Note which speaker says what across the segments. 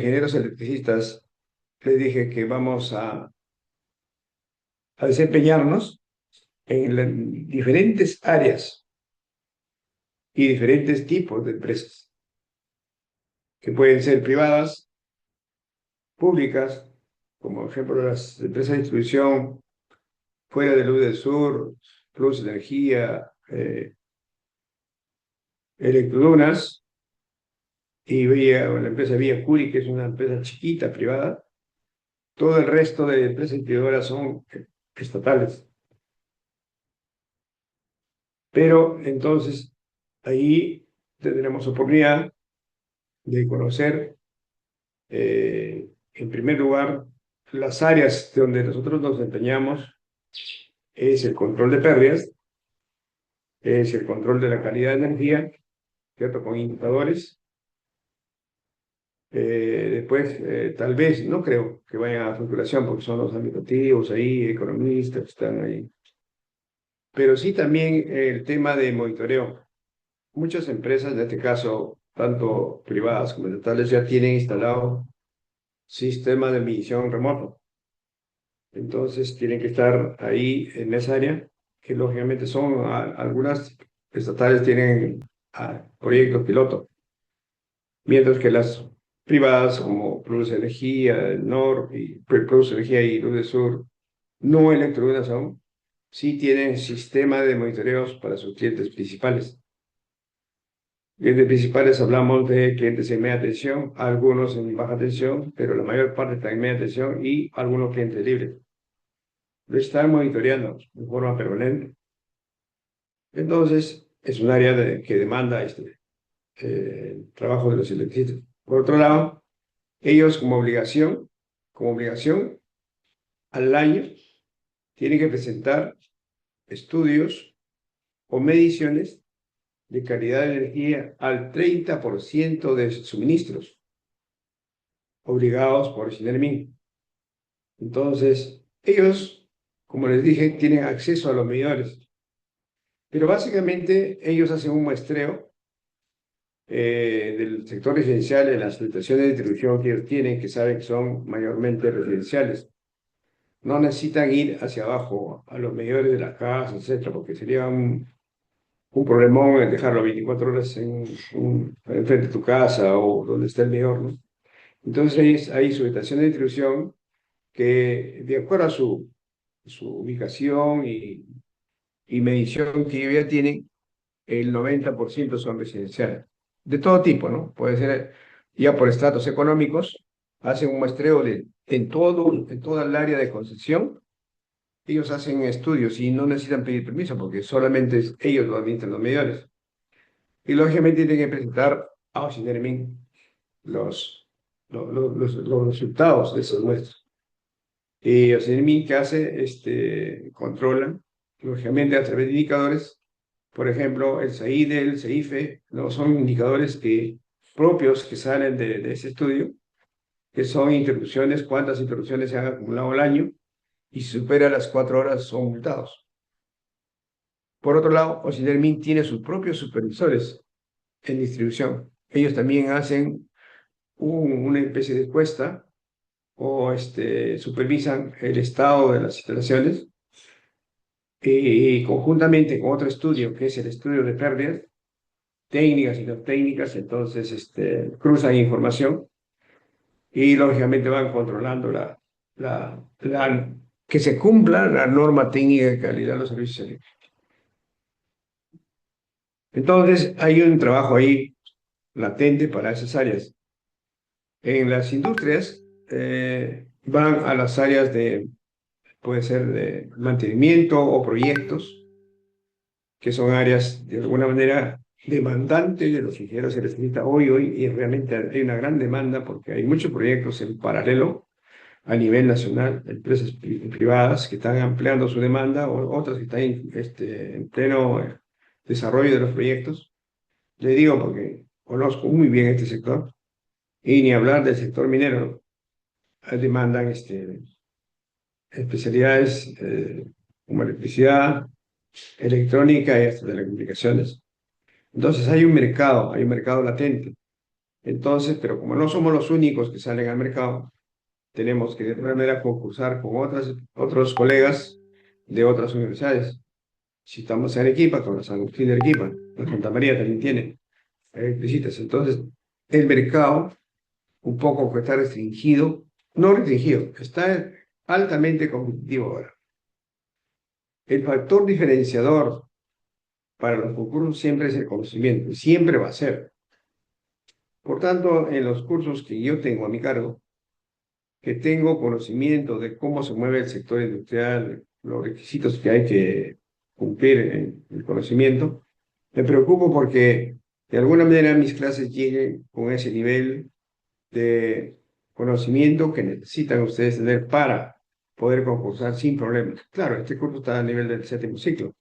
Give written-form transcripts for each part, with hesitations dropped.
Speaker 1: ingenieros electricistas les dije que vamos a desempeñarnos en diferentes áreas y diferentes tipos de empresas, que pueden ser privadas, públicas, como ejemplo las empresas de distribución fuera de Luz del Sur, Plus Energía, Electrodunas, y la empresa Vía Curi, que es una empresa chiquita, privada. Todo el resto de empresas distribuidoras son estatales. Pero entonces ahí tendremos oportunidad de conocer, en primer lugar, las áreas donde nosotros nos desempeñamos es el control de pérdidas, es el control de la calidad de energía, ¿cierto? Con indicadores. Después, tal vez, no creo que vayan a facturación porque son los administrativos ahí, economistas que están ahí. Pero sí también el tema de monitoreo. Muchas empresas, en este caso, tanto privadas como estatales, ya tienen instalado sistemas de medición remoto. Entonces, tienen que estar ahí en esa área, que lógicamente son, algunas estatales tienen proyectos piloto, mientras que las privadas como Plus Energía, el Nor y Plus Energía y Luz del Sur, no electrodunas aún, sí tienen sistema de monitoreos para sus clientes principales. Clientes principales hablamos de clientes en media tensión, algunos en baja tensión, pero la mayor parte están en media tensión y algunos clientes libres. Lo están monitoreando de forma permanente. Entonces, es un área que demanda el trabajo de los electricistas. Por otro lado, ellos como obligación, al año tienen que presentar estudios o mediciones de calidad de energía al 30% de suministros obligados por Sinermin. Entonces, ellos, como les dije, tienen acceso a los medidores, pero básicamente ellos hacen un muestreo del sector residencial en las estaciones de distribución que ellos tienen, que saben que son mayormente residenciales. No necesitan ir hacia abajo a los medidores de las casas, etcétera, porque sería un problemón el dejarlo 24 horas enfrente de tu casa o donde está el medidor, ¿no? Entonces hay su estación de distribución que, de acuerdo a su ubicación y medición que ellos ya tienen, el 90% son residenciales, de todo tipo, ¿no? Puede ser ya por estratos económicos, hacen un muestreo en toda el área de concesión, ellos hacen estudios y no necesitan pedir permiso porque solamente ellos lo administran los medidores. Y lógicamente tienen que presentar a Osinermin los resultados de esos muestros. Y Osinermin, ¿qué hace? Controlan, lógicamente, a través de indicadores. Por ejemplo, el SAIDE, el CEIFE, no son indicadores propios que salen de ese estudio, que son interrupciones, cuántas interrupciones se han acumulado al año, y si supera las 4 horas son multados. Por otro lado, Osidermin tiene sus propios supervisores en distribución. Ellos también hacen una especie de encuesta o supervisan el estado de las instalaciones y conjuntamente con otro estudio, que es el estudio de pérdidas técnicas y no técnicas, entonces cruzan información y lógicamente van controlando que se cumpla la norma técnica de calidad de los servicios eléctricos. Entonces hay un trabajo ahí latente para esas áreas. En las industrias van a las áreas puede ser de mantenimiento o proyectos, que son áreas de alguna manera demandantes de los ingenieros electricistas hoy, y realmente hay una gran demanda porque hay muchos proyectos en paralelo a nivel nacional, empresas privadas que están ampliando su demanda o otras que están en pleno desarrollo de los proyectos. Le digo porque conozco muy bien este sector y ni hablar del sector minero, ¿no? Demandan especialidades como electricidad, electrónica y hasta telecomunicaciones. Entonces hay un mercado latente. Entonces, pero como no somos los únicos que salen al mercado, tenemos que de alguna manera concursar con otros colegas de otras universidades. Si estamos en Arequipa, con la San Agustín de Arequipa, la Santa María también tiene visitas. Entonces, el mercado un poco que está restringido, no restringido, está altamente competitivo ahora. El factor diferenciador para los concursos siempre es el conocimiento, siempre va a ser. Por tanto, en los cursos que yo tengo a mi cargo, que tengo conocimiento de cómo se mueve el sector industrial, los requisitos que hay que cumplir en el conocimiento, me preocupo porque de alguna manera mis clases lleguen con ese nivel de conocimiento que necesitan ustedes tener para poder concursar sin problemas. Claro, este curso está a nivel del séptimo ciclo,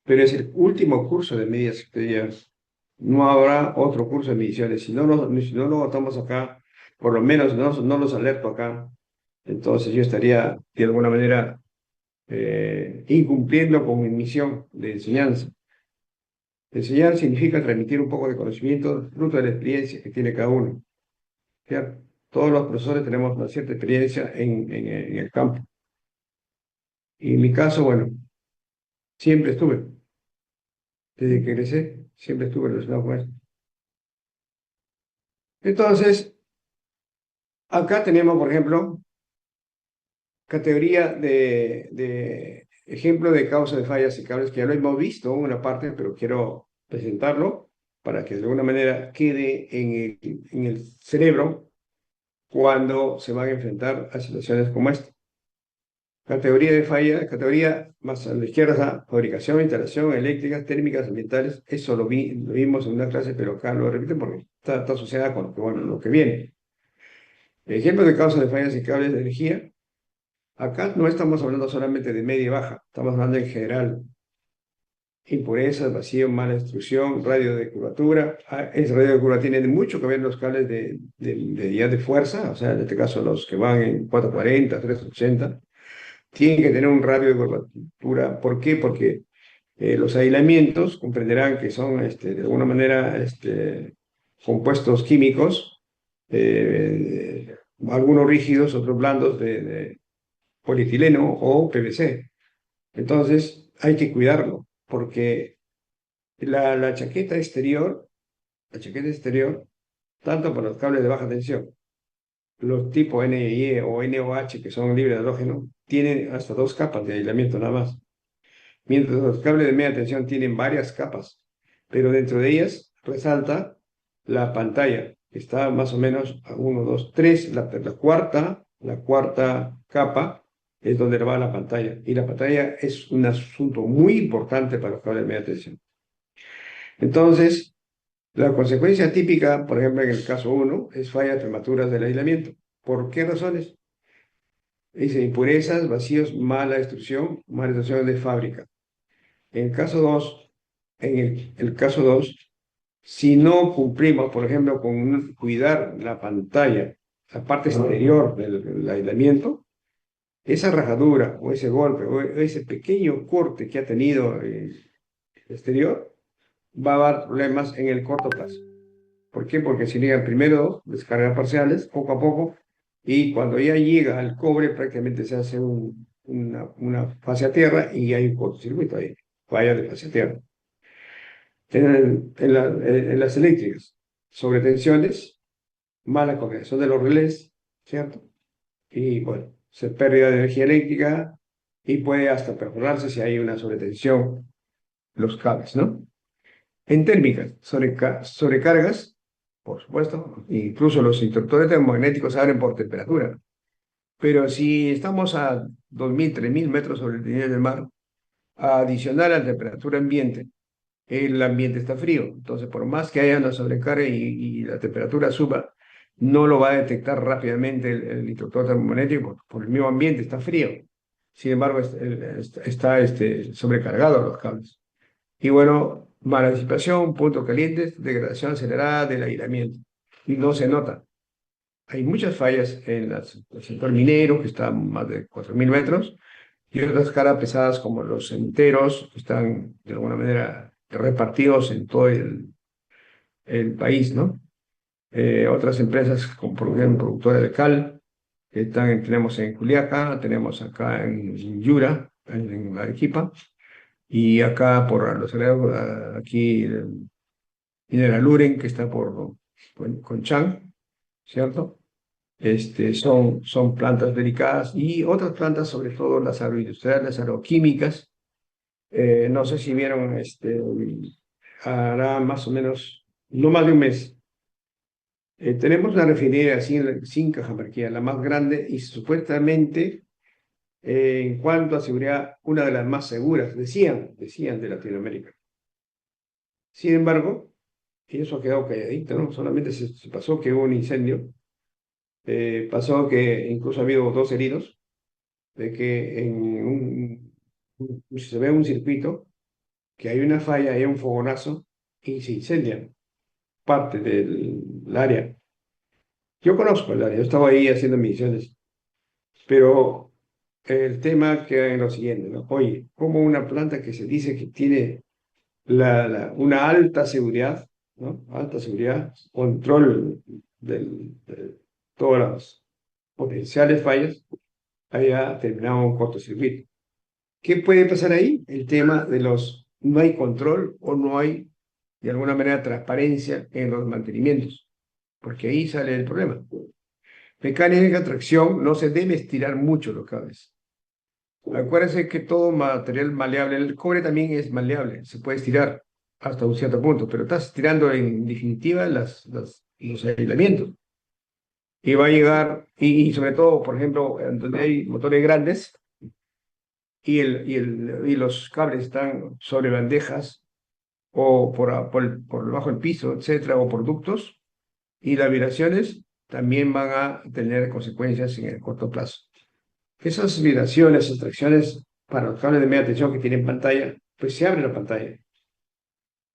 Speaker 1: pero es el último curso de medias superiores. No habrá otro curso de mediciones. Si no lo votamos acá, por lo menos no los alerto acá, entonces yo estaría de alguna manera incumpliendo con mi misión de enseñanza. Enseñar significa transmitir un poco de conocimiento fruto de la experiencia que tiene cada uno. ¿Cierto? Todos los profesores tenemos una cierta experiencia en el campo. Y en mi caso, bueno, siempre estuve, desde que egresé, siempre estuve relacionado con esto. Entonces, acá tenemos, por ejemplo, categoría de ejemplo de causa de fallas y cables, que ya lo hemos visto en una parte, pero quiero presentarlo para que de alguna manera quede en el cerebro cuando se van a enfrentar a situaciones como esta. Categoría de falla, categoría más a la izquierda, fabricación, instalación, eléctricas, térmicas, ambientales. Eso lo vimos en una clase, pero acá lo repiten porque está asociada con bueno, lo que viene. Ejemplo de causas de fallas y cables de energía. Acá no estamos hablando solamente de media y baja, estamos hablando en general. Impurezas, vacío, mala instrucción, radio de curvatura. Ese radio de curvatura tiene mucho que ver los cables de fuerza, o sea, en este caso los que van en 440, 380 tienen que tener un radio de curvatura. ¿Por qué? Porque los aislamientos comprenderán que son de alguna manera compuestos químicos, algunos rígidos, otros blandos de polietileno o PVC. Entonces hay que cuidarlo porque la la chaqueta exterior, tanto para los cables de baja tensión, los tipo NIE o NOH que son libres de halógeno, tienen hasta dos capas de aislamiento nada más. Mientras los cables de media tensión tienen varias capas, pero dentro de ellas resalta la pantalla, que está más o menos a 1, 2, 3, la cuarta capa es donde va la pantalla, y la pantalla es un asunto muy importante para los cables de media tensión. Entonces, la consecuencia típica, por ejemplo, en el caso 1, es fallas prematuras del aislamiento. ¿Por qué razones? Dice impurezas, vacíos, mala destrucción de fábrica. En el caso 2, el caso 2, si no cumplimos, por ejemplo, con cuidar la pantalla, la parte exterior del aislamiento, esa rajadura o ese golpe o ese pequeño corte que ha tenido el exterior va a dar problemas en el corto plazo. ¿Por qué? Porque se llegan primero descargas parciales, poco a poco, y cuando ya llega al cobre prácticamente se hace una fase a tierra y hay un cortocircuito ahí, falla de fase a tierra. En las eléctricas, sobretensiones, mala coordinación de los relés, ¿cierto? Y bueno, se pérdida de energía eléctrica y puede hasta perforarse si hay una sobretensión los cables, ¿no? En térmicas, sobrecargas, por supuesto, incluso los interruptores termomagnéticos se abren por temperatura. Pero si estamos a 2.000, 3.000 metros sobre el nivel del mar, adicional a la temperatura ambiente, el ambiente está frío. Entonces, por más que haya una sobrecarga y la temperatura suba, no lo va a detectar rápidamente el interruptor termomagnético por el mismo ambiente, está frío. Sin embargo, está sobrecargado los cables. Y bueno, mala disipación, puntos calientes, degradación acelerada del aislamiento. Y no se nota. Hay muchas fallas en el sector minero, que está a más de 4.000 metros, y otras caras pesadas como los enteros, que están de alguna manera repartidos en todo el país, ¿no?
Speaker 2: Otras empresas, como por ejemplo productora de cal, tenemos en Juliaca, tenemos acá en Yura, en Arequipa, y acá por los lados, aquí Mineraluren, que está por Conchán, ¿cierto? Son plantas delicadas y otras plantas, sobre todo las agroindustriales, las agroquímicas. No sé si vieron, hará más o menos, no más de un mes. Tenemos una refinería sin Cajamarquilla, la más grande y supuestamente, en cuanto a seguridad, una de las más seguras, decían de Latinoamérica. Sin embargo, y eso ha quedado calladito, ¿no? Solamente se pasó que hubo un incendio, pasó que incluso ha habido 2 heridos, de que se ve un circuito, que hay una falla, hay un fogonazo y se incendia parte del área. Yo conozco el área, yo estaba ahí haciendo misiones, pero el tema queda en lo siguiente, ¿no? Oye, como una planta que se dice que tiene una alta seguridad, ¿no? Alta seguridad, control de todas las potenciales fallas, haya terminado un cortocircuito. ¿Qué puede pasar ahí? El tema de no hay control o no hay, de alguna manera, transparencia en los mantenimientos, porque ahí sale el problema. Mecánica de tracción, no se debe estirar mucho los cables. Acuérdense que todo material maleable, el cobre también es maleable, se puede estirar hasta un cierto punto, pero estás estirando en definitiva los aislamientos. Y va a llegar, y sobre todo, por ejemplo, donde hay motores grandes y los cables están sobre bandejas o por debajo del piso, etcétera, o por ductos, y las vibraciones también van a tener consecuencias en el corto plazo. Esas vibraciones, extracciones para los cables de media tensión que tienen pantalla, pues se abre la pantalla.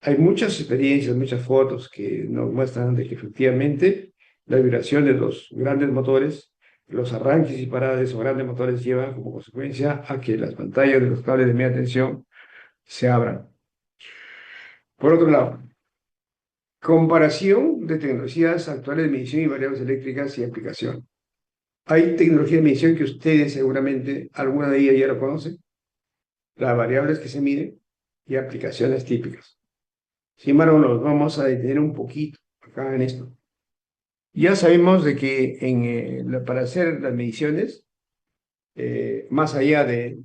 Speaker 2: Hay muchas experiencias, muchas fotos que nos muestran de que efectivamente la vibración de los grandes motores, los arranques y paradas de esos grandes motores llevan como consecuencia a que las pantallas de los cables de media tensión se abran. Por otro lado, comparación de tecnologías actuales de medición y variables eléctricas y aplicación. Hay tecnología de medición que ustedes seguramente, alguna de ellas ya lo conocen, las variables que se miden y aplicaciones típicas. Sin embargo, nos vamos a detener un poquito acá en esto. Ya sabemos de que para hacer las mediciones, más allá de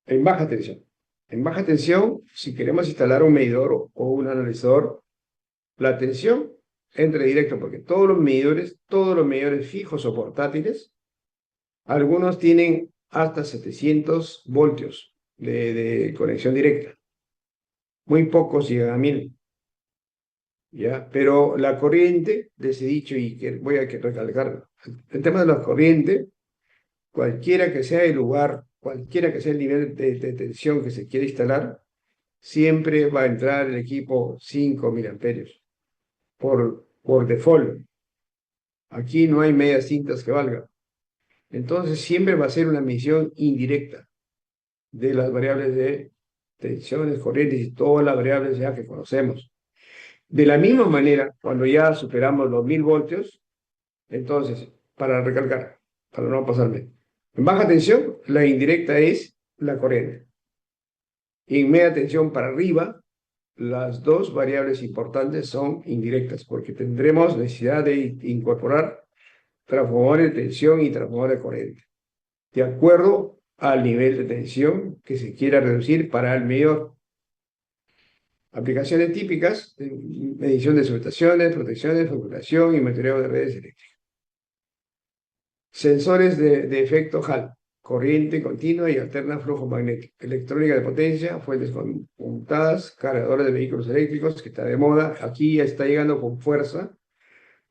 Speaker 2: en baja tensión. En baja tensión, si queremos instalar un medidor o un analizador, la tensión entra directo porque todos los medidores fijos o portátiles, algunos tienen hasta 700 voltios de conexión directa. Muy pocos llegan a 1000. ¿Ya? Pero la corriente, les he dicho y que voy a recalcar, el tema de la corriente, cualquiera que sea el lugar, cualquiera que sea el nivel de tensión que se quiera instalar, siempre va a entrar el equipo 5000 amperios por default. Aquí no hay medias tintas que valgan. Entonces siempre va a ser una medición indirecta de las variables de tensiones, corrientes y todas las variables ya que conocemos. De la misma manera, cuando ya superamos los 1000 voltios, entonces, para recalcar, para no pasarme, en baja tensión, la indirecta es la corriente. Y en media tensión para arriba, las dos variables importantes son indirectas, porque tendremos necesidad de incorporar transformadores de tensión y transformadores de corriente, de acuerdo al nivel de tensión que se quiera reducir para el medidor. Aplicaciones típicas, medición de subestaciones, protecciones, formulación y monitoreo de redes eléctricas. Sensores de efecto Hall, corriente continua y alterna flujo magnético, electrónica de potencia, fuentes conmutadas, cargadores de vehículos eléctricos, que está de moda. Aquí ya está llegando con fuerza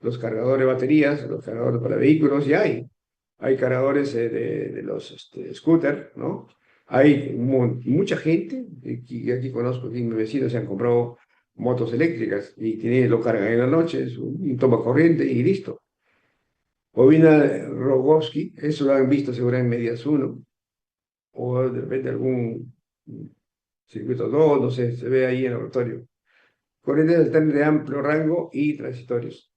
Speaker 2: los cargadores de baterías, los cargadores para vehículos, ya hay cargadores de los scooters, ¿no? Hay mucha gente, aquí conozco, aquí mis vecinos se han comprado motos eléctricas y lo cargan en la noche, toma corriente y listo. Bobina Rogowski, eso lo han visto seguro en Medias 1, o de repente algún circuito 2, no sé, se ve ahí en el laboratorio. corrientes alternas de amplio rango y transitorios.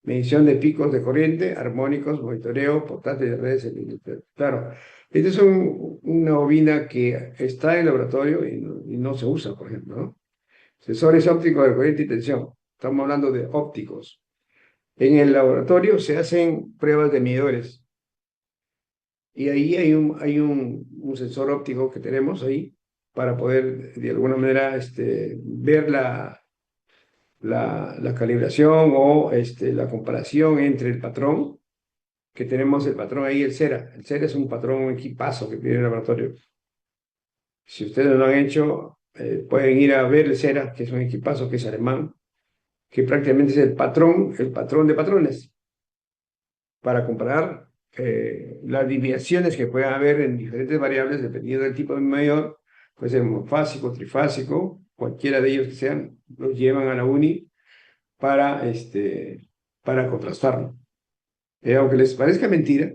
Speaker 2: Medición de picos de corriente, armónicos, monitoreo, portátil de redes. Claro, esta es una bobina que está en el laboratorio y no se usa, por ejemplo, ¿no? Sensores ópticos de corriente y tensión. Estamos hablando de ópticos. En el laboratorio se hacen pruebas de medidores. Y ahí hay un sensor óptico que tenemos ahí para poder, de alguna manera, ver la calibración o la comparación entre el patrón, que tenemos el patrón ahí, el CERA. El CERA es un patrón, un equipazo que tiene el laboratorio. Si ustedes no lo han hecho, pueden ir a ver el CERA, que es un equipazo que es alemán, que prácticamente es el patrón de patrones, para comparar las desviaciones que pueden haber en diferentes variables dependiendo del tipo de medidor, puede ser monofásico, trifásico, cualquiera de ellos que sean, los llevan a la uni para contrastarlo. Aunque les parezca mentira,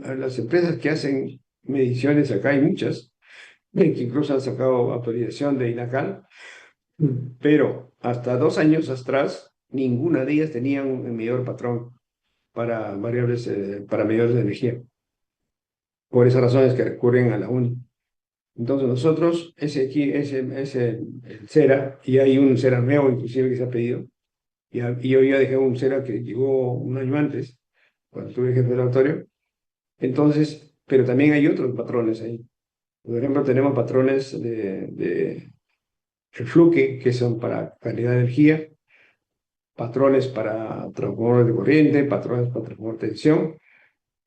Speaker 2: a las empresas que hacen mediciones, acá hay muchas, que incluso han sacado autorización de INACAL, pero hasta 2 años atrás, ninguna de ellas tenía un medidor patrón para variables, para medidores de energía. Por esas razones que recurren a la UNI. Entonces nosotros, el CERA, y hay un CERA nuevo inclusive que se ha pedido, y yo ya dejé un CERA que llegó un año antes, cuando tuve jefe de laboratorio. Entonces, pero también hay otros patrones ahí. Por ejemplo, tenemos patrones de Fluke, que son para calidad de energía, patrones para transformadores de corriente, patrones para transformador de tensión,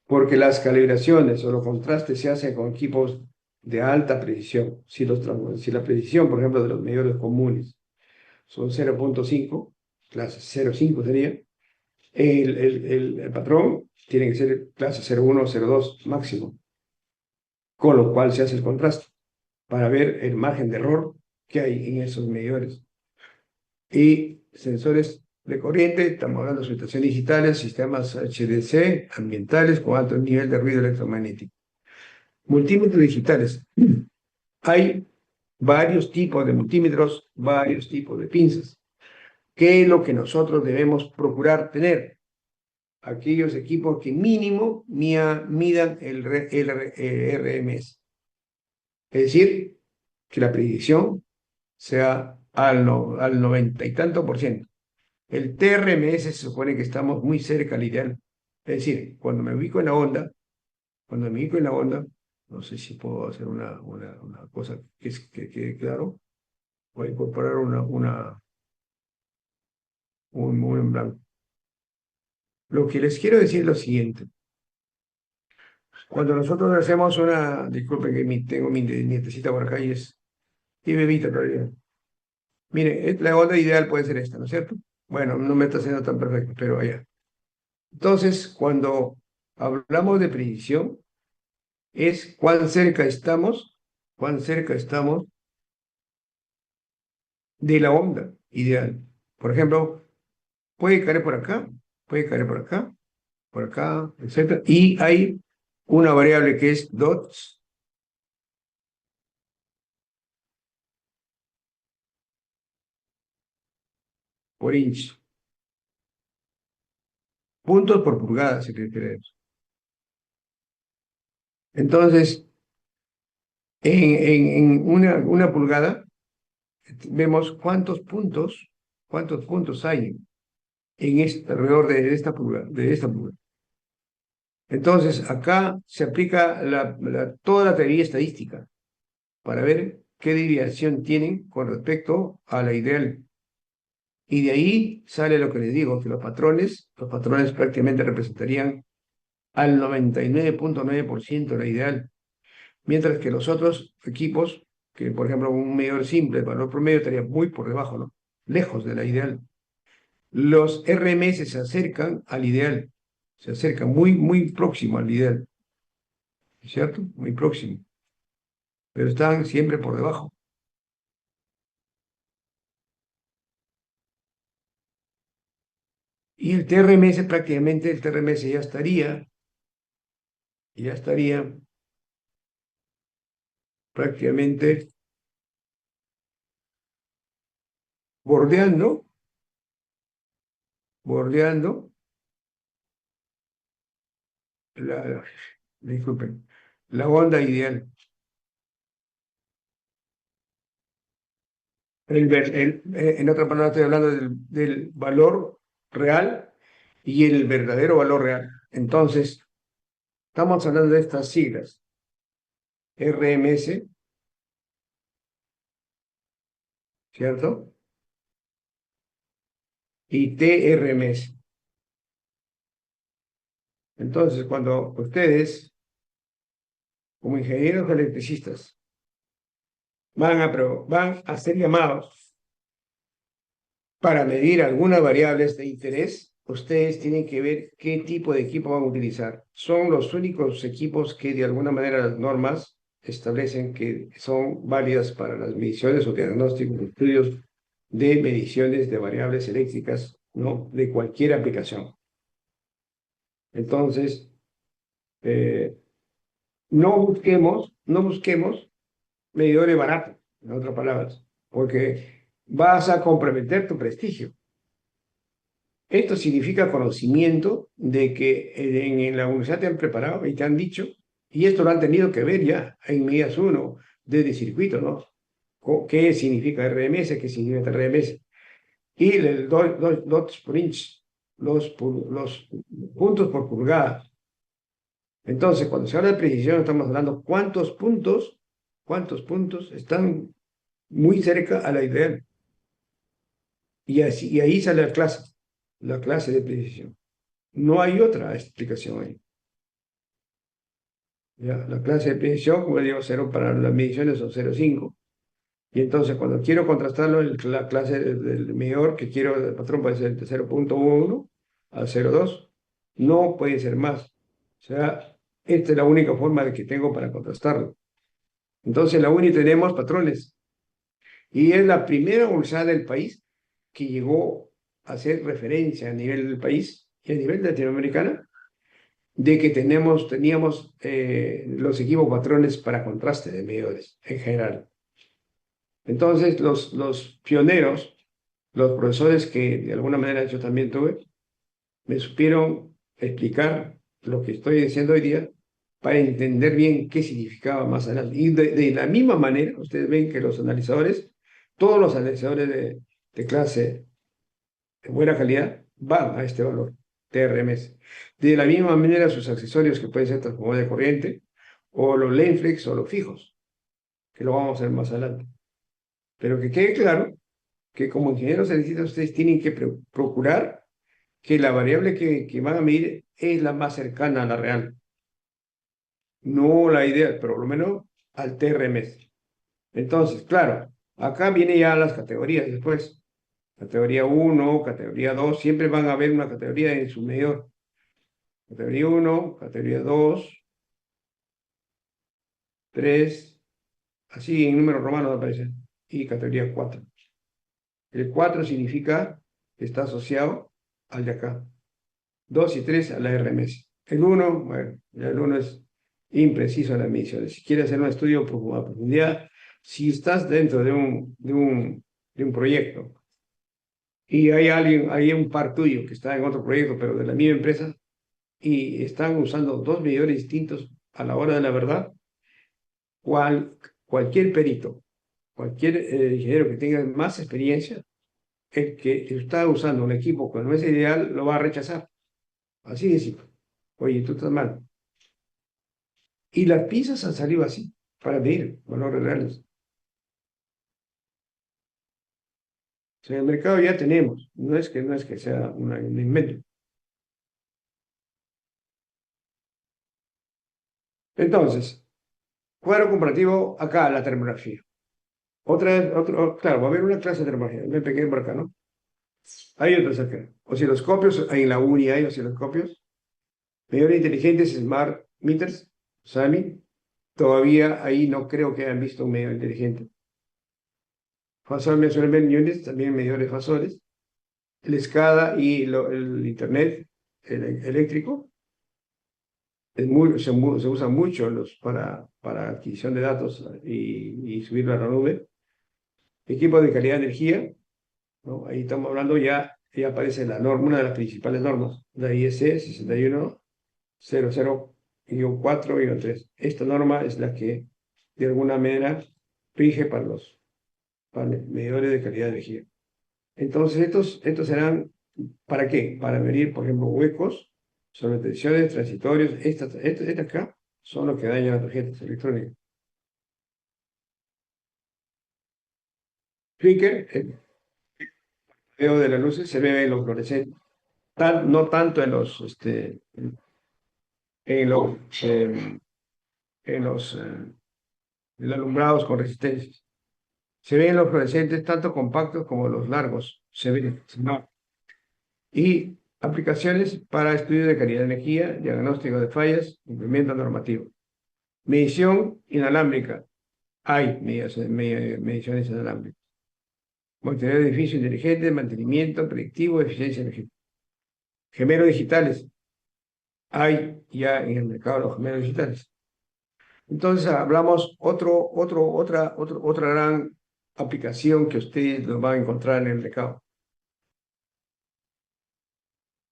Speaker 2: porque las calibraciones o los contrastes se hacen con equipos de alta precisión. Si la precisión, por ejemplo, de los medidores comunes son 0.5, clase 0.5 sería, el patrón tiene que ser clase 0.1 o 0.2 máximo, con lo cual se hace el contraste para ver el margen de error que hay en esos medidores. Y sensores de corriente, estamos hablando de susceptación digitales, sistemas HDC, ambientales con alto nivel de ruido electromagnético. Multímetros digitales. Hay varios tipos de multímetros, varios tipos de pinzas. ¿Qué es lo que nosotros debemos procurar tener? Aquellos equipos que mínimo midan el RMS. Es decir, que la predicción sea al 90 y tanto por ciento. El TRMS se supone que estamos muy cerca al ideal. Es decir, cuando me ubico en la onda, no sé si puedo hacer una cosa que quede claro. Voy a incorporar un en blanco. Lo que les quiero decir es lo siguiente. Cuando nosotros hacemos disculpen que tengo mi nietecita por acá y bebita todavía. Mire, la onda ideal puede ser esta, ¿no es cierto? Bueno, no me está haciendo tan perfecto, pero allá. Entonces, cuando hablamos de predicción, es cuán cerca estamos de la onda ideal. Por ejemplo, puede caer por acá, puede caer por acá, etc. Y hay una variable que es dots por inch. Puntos por pulgada, si queremos. Entonces, en una pulgada, vemos cuántos puntos hay alrededor de esta pulgada, Entonces, acá se aplica toda la teoría estadística para ver qué desviación tienen con respecto a la ideal. Y de ahí sale lo que les digo, que los patrones prácticamente representarían al 99.9% la ideal, mientras que los otros equipos, que por ejemplo un medidor simple, el valor promedio estaría muy por debajo, ¿no? Lejos de la ideal. Los RMS se acercan al ideal, se acercan muy próximo al ideal, ¿cierto? Muy próximo, pero están siempre por debajo. Y el TRMS prácticamente, el TRMS ya estaría prácticamente bordeando la, disculpen, la onda ideal. En otras palabras, estoy hablando del valor real y el verdadero valor real. Entonces, estamos hablando de estas siglas, RMS, ¿cierto? Y TRMS. Entonces, cuando ustedes, como ingenieros electricistas, van a ser llamados para medir algunas variables de interés, ustedes tienen que ver qué tipo de equipo van a utilizar. Son los únicos equipos que de alguna manera las normas establecen que son válidas para las mediciones o diagnósticos, estudios de mediciones de variables eléctricas, ¿no? De cualquier aplicación. Entonces, eh, no busquemos medidores baratos, en otras palabras, porque vas a comprometer tu prestigio. Esto significa conocimiento de que en la universidad te han preparado y te han dicho, y esto lo han tenido que ver ya en medidas 1 de circuito, ¿no? ¿Qué significa RMS? ¿Qué significa RMS? Y el dots per inch, los puntos por pulgada. Entonces, cuando se habla de precisión, estamos hablando cuántos puntos están muy cerca a la ideal. Y ahí sale la clase de precisión. No hay otra explicación ahí. ¿Ya? La clase de precisión, como digo, 0 para las mediciones son 0,5. Y entonces, cuando quiero contrastarlo, la clase del medidor que quiero del patrón puede ser de 0,1 a 0,2. No puede ser más. O sea, esta es la única forma de que tengo para contrastarlo. Entonces, en la UNI tenemos patrones. Y es la primera universidad del país que llegó a hacer referencia a nivel del país y a nivel latinoamericano de que teníamos los equipos patrones para contraste de medidores en general. Entonces, los pioneros, los profesores que de alguna manera yo también tuve, me supieron explicar lo que estoy diciendo hoy día para entender bien qué significaba más adelante. Y de la misma manera, ustedes ven que los analizadores, todos los analizadores de clase de buena calidad, van a este valor, TRMS. De la misma manera, sus accesorios que pueden ser transformadores de corriente, o los Lenflex o los fijos, que lo vamos a ver más adelante. Pero que quede claro que como ingenieros electricistas ustedes tienen que procurar que la variable que van a medir es la más cercana a la real, no la ideal, pero por lo menos al TRMS. Entonces, claro, acá vienen ya las categorías después. Categoría 1, categoría 2, siempre van a haber una categoría en su medidor. Categoría 1, categoría 2, 3, así en números romanos aparecen, y categoría 4. El 4 significa que está asociado al de acá. 2 y 3 a la RMS. El 1, bueno, el 1 es impreciso en las mediciones. Si quieres hacer un estudio a profundidad, si estás dentro de un proyecto y hay un par tuyo que está en otro proyecto, pero de la misma empresa, y están usando dos medidores distintos a la hora de la verdad, cualquier perito, cualquier ingeniero que tenga más experiencia, el que está usando un equipo que no es ideal, lo va a rechazar. Así de simple. Oye, tú estás mal. Y las piezas han salido así, para medir valores reales. O sea, en el mercado ya tenemos, no es que sea un invento. Entonces, cuadro comparativo, acá la termografía. Claro, va a haber una clase de termografía, un pequeño por acá, ¿no? Hay otros acá. Osciloscopios, en la UNI hay osciloscopios. Medidores inteligentes, Smart Meters, SAMI. Todavía ahí no creo que hayan visto un medidor inteligente. Fasor Measurement Units, también medidores fasores. El SCADA y el Internet eléctrico. Se usa mucho para adquisición de datos y subirlo a la nube. Equipos de calidad de energía, ¿no? Ahí estamos hablando ya aparece la norma, una de las principales normas, la IEC 6100-4-3. Esta norma es la que, de alguna manera, rige para los medidores de calidad de energía. Entonces, estos serán, ¿para qué? Para medir, por ejemplo, huecos, sobretensiones, transitorios. Estas acá son los que dañan las tarjetas electrónicas. Flickr, el video de las luces, se ve en los fluorescentes, no tanto en los, eh, en los alumbrados con resistencias. Se ven los fluorescentes tanto compactos como los largos. Se ven. ¿No? Y aplicaciones para estudio de calidad de energía, diagnóstico de fallas, cumplimiento normativo. Medición inalámbrica. Hay mediciones inalámbricas. Monitoreo de edificio inteligente, mantenimiento predictivo, eficiencia energética. Gemelos digitales. Hay ya en el mercado los gemelos digitales. Entonces hablamos otra gran aplicación que ustedes lo van a encontrar en el mercado.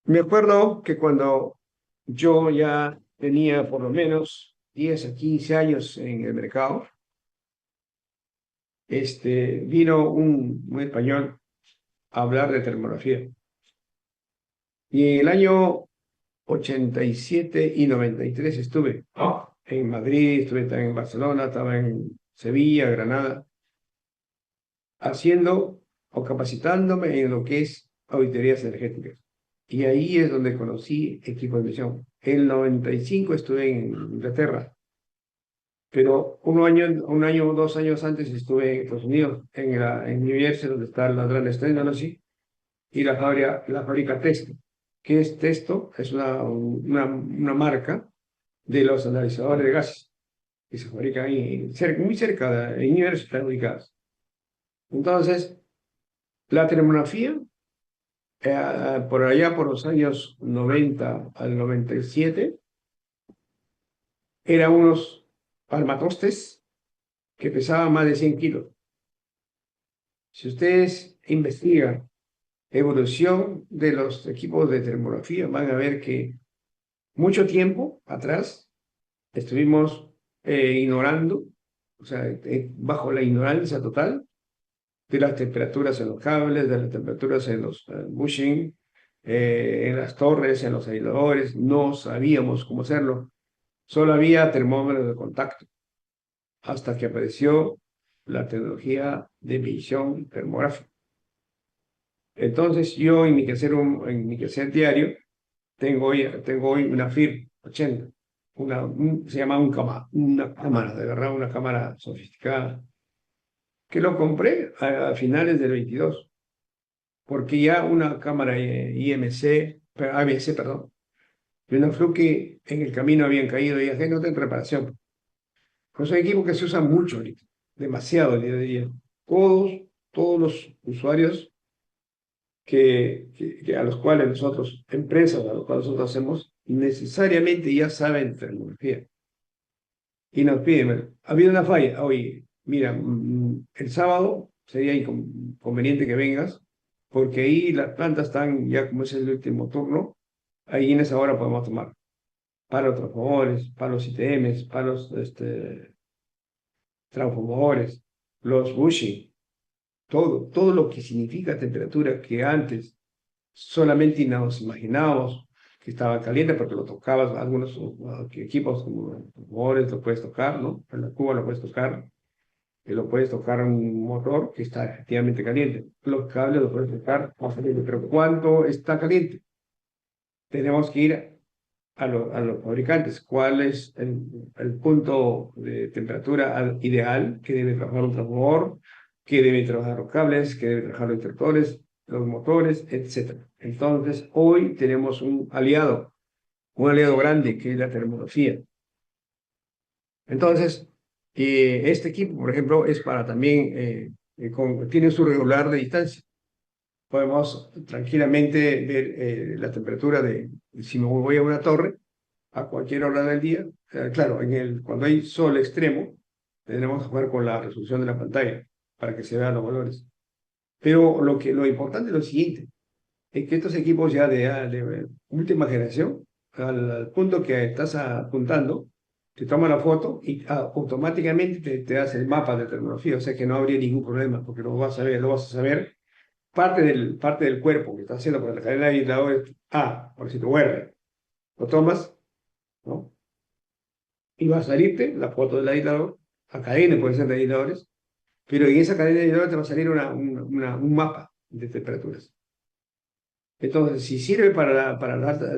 Speaker 2: Me acuerdo que cuando yo ya tenía por lo menos 10 a 15 años en el mercado, vino un español a hablar de termografía. Y en el año 87 y 93 estuve en Madrid, estuve también en Barcelona, estaba en Sevilla, Granada, haciendo o capacitándome en lo que es auditorías energéticas. Y ahí es donde conocí equipos de medición. En el 95 estuve en Inglaterra, pero un año o 2 años antes estuve en Estados Unidos, en New Jersey, donde está la Advanced Technology y la fábrica Testo. ¿Qué es Testo? Es una marca de los analizadores de gases que se fabrican ahí, muy cerca en New Jersey están ubicadas. Entonces, la termografía, por allá por los años 90 al 97, eran unos armatostes que pesaban más de 100 kilos. Si ustedes investigan evolución de los equipos de termografía, van a ver que mucho tiempo atrás estuvimos ignorando, o sea, bajo la ignorancia total de las temperaturas en los cables, de las temperaturas en los bushing, en las torres, en los aisladores. No sabíamos cómo hacerlo. Solo había termómetros de contacto, hasta que apareció la tecnología de medición termográfica. Entonces, yo en mi quehacer diario tengo hoy una FIR 80, se llama una cámara, de verdad, una cámara sofisticada, que lo compré a finales del 22, porque ya una cámara ABS, perdón, y una Fluke en el camino habían caído y ya no está en reparación. Pues son equipos que se usan mucho ahorita, demasiado, yo diría. Todos los usuarios a los cuales nosotros, empresas a los cuales nosotros hacemos, necesariamente ya saben tecnología. Y nos piden, ha habido una falla, oye, mira, el sábado sería inconveniente que vengas, porque ahí las plantas están, ya como es el último turno, ahí en esa hora podemos tomar para los transformadores, para los ITMs, para los transformadores, los bushing, todo lo que significa temperatura que antes solamente nos imaginábamos que estaba caliente porque lo tocabas, algunos equipos como transformadores lo puedes tocar, ¿no? En la cuba lo puedes tocar, y lo puedes tocar un motor que está efectivamente caliente. Los cables lo puedes tocar más caliente, pero ¿cuánto está caliente? Tenemos que ir a los fabricantes. ¿Cuál es el punto de temperatura ideal que debe trabajar un transformador? ¿Que deben trabajar los cables? ¿Que deben trabajar los interruptores, los motores, etcétera? Entonces, hoy tenemos un aliado grande, que es la termografía. Entonces, este equipo, por ejemplo, es para también, tiene su regular de distancia. Podemos tranquilamente ver la temperatura si me voy a una torre, a cualquier hora del día. Claro, cuando hay sol extremo, tendremos que jugar con la resolución de la pantalla para que se vean los valores. Pero lo importante es lo siguiente, es que estos equipos ya de última generación, al punto que estás apuntando, te toma la foto y automáticamente te hace el mapa de termografía, o sea que no habría ningún problema, porque lo vas a saber parte del cuerpo que está haciendo por la cadena de aisladores A, por decirlo, R. Lo tomas, ¿no? Y va a salirte la foto del aislador, la cadena puede ser de aisladores, pero en esa cadena de aisladores te va a salir un mapa de temperaturas. Entonces, si sirve para la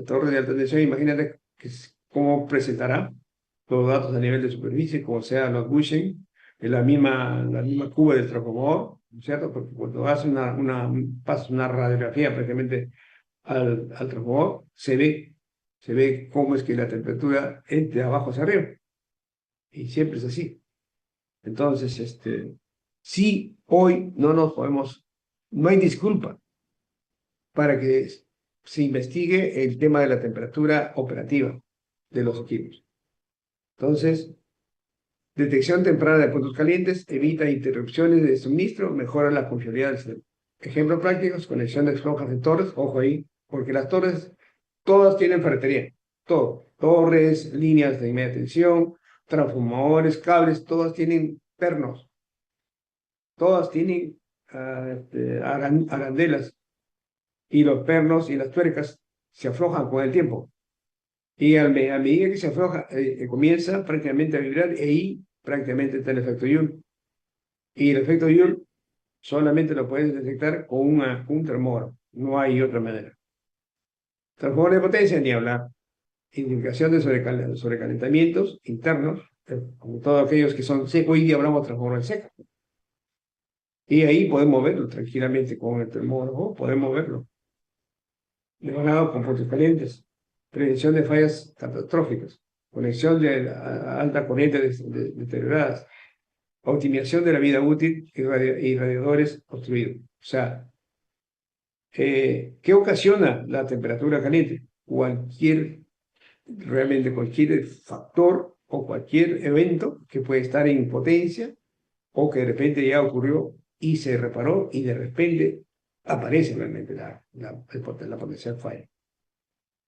Speaker 2: torre de alta tensión, imagínate cómo presentará los datos a nivel de superficie, como sea los bushing, en la misma cuba del transformador, ¿no es cierto? Porque cuando hace pasa una radiografía prácticamente al transformador, se ve cómo es que la temperatura es de abajo hacia arriba. Y siempre es así. Entonces, sí, hoy no hay disculpa para que se investigue el tema de la temperatura operativa de los equipos. Entonces, detección temprana de puntos calientes, evita interrupciones de suministro, mejora la confiabilidad del sistema. Ejemplos prácticos, conexiones flojas de torres, ojo ahí, porque las torres todas tienen ferretería, todo, torres, líneas de media tensión, transformadores, cables, todas tienen pernos, todas tienen arandelas, y los pernos y las tuercas se aflojan con el tiempo. Y a medida que se afloja, comienza prácticamente a vibrar, y ahí prácticamente está el efecto Joule. Y el efecto Joule solamente lo puedes detectar con un termómetro, no hay otra manera. Transformador de potencia, ni hablar. Indicación de sobrecalentamientos internos, como todos aquellos que son secos, hoy día hablamos de transformador seco. Y ahí podemos verlo tranquilamente con el termómetro, podemos verlo. Mejorado con puntos calientes, prevención de fallas catastróficas, conexión de alta corriente deterioradas, optimización de la vida útil y radiadores obstruidos. O sea, ¿qué ocasiona la temperatura caliente? Realmente cualquier factor o cualquier evento que puede estar en potencia o que de repente ya ocurrió y se reparó y de repente aparece realmente la potencial falla.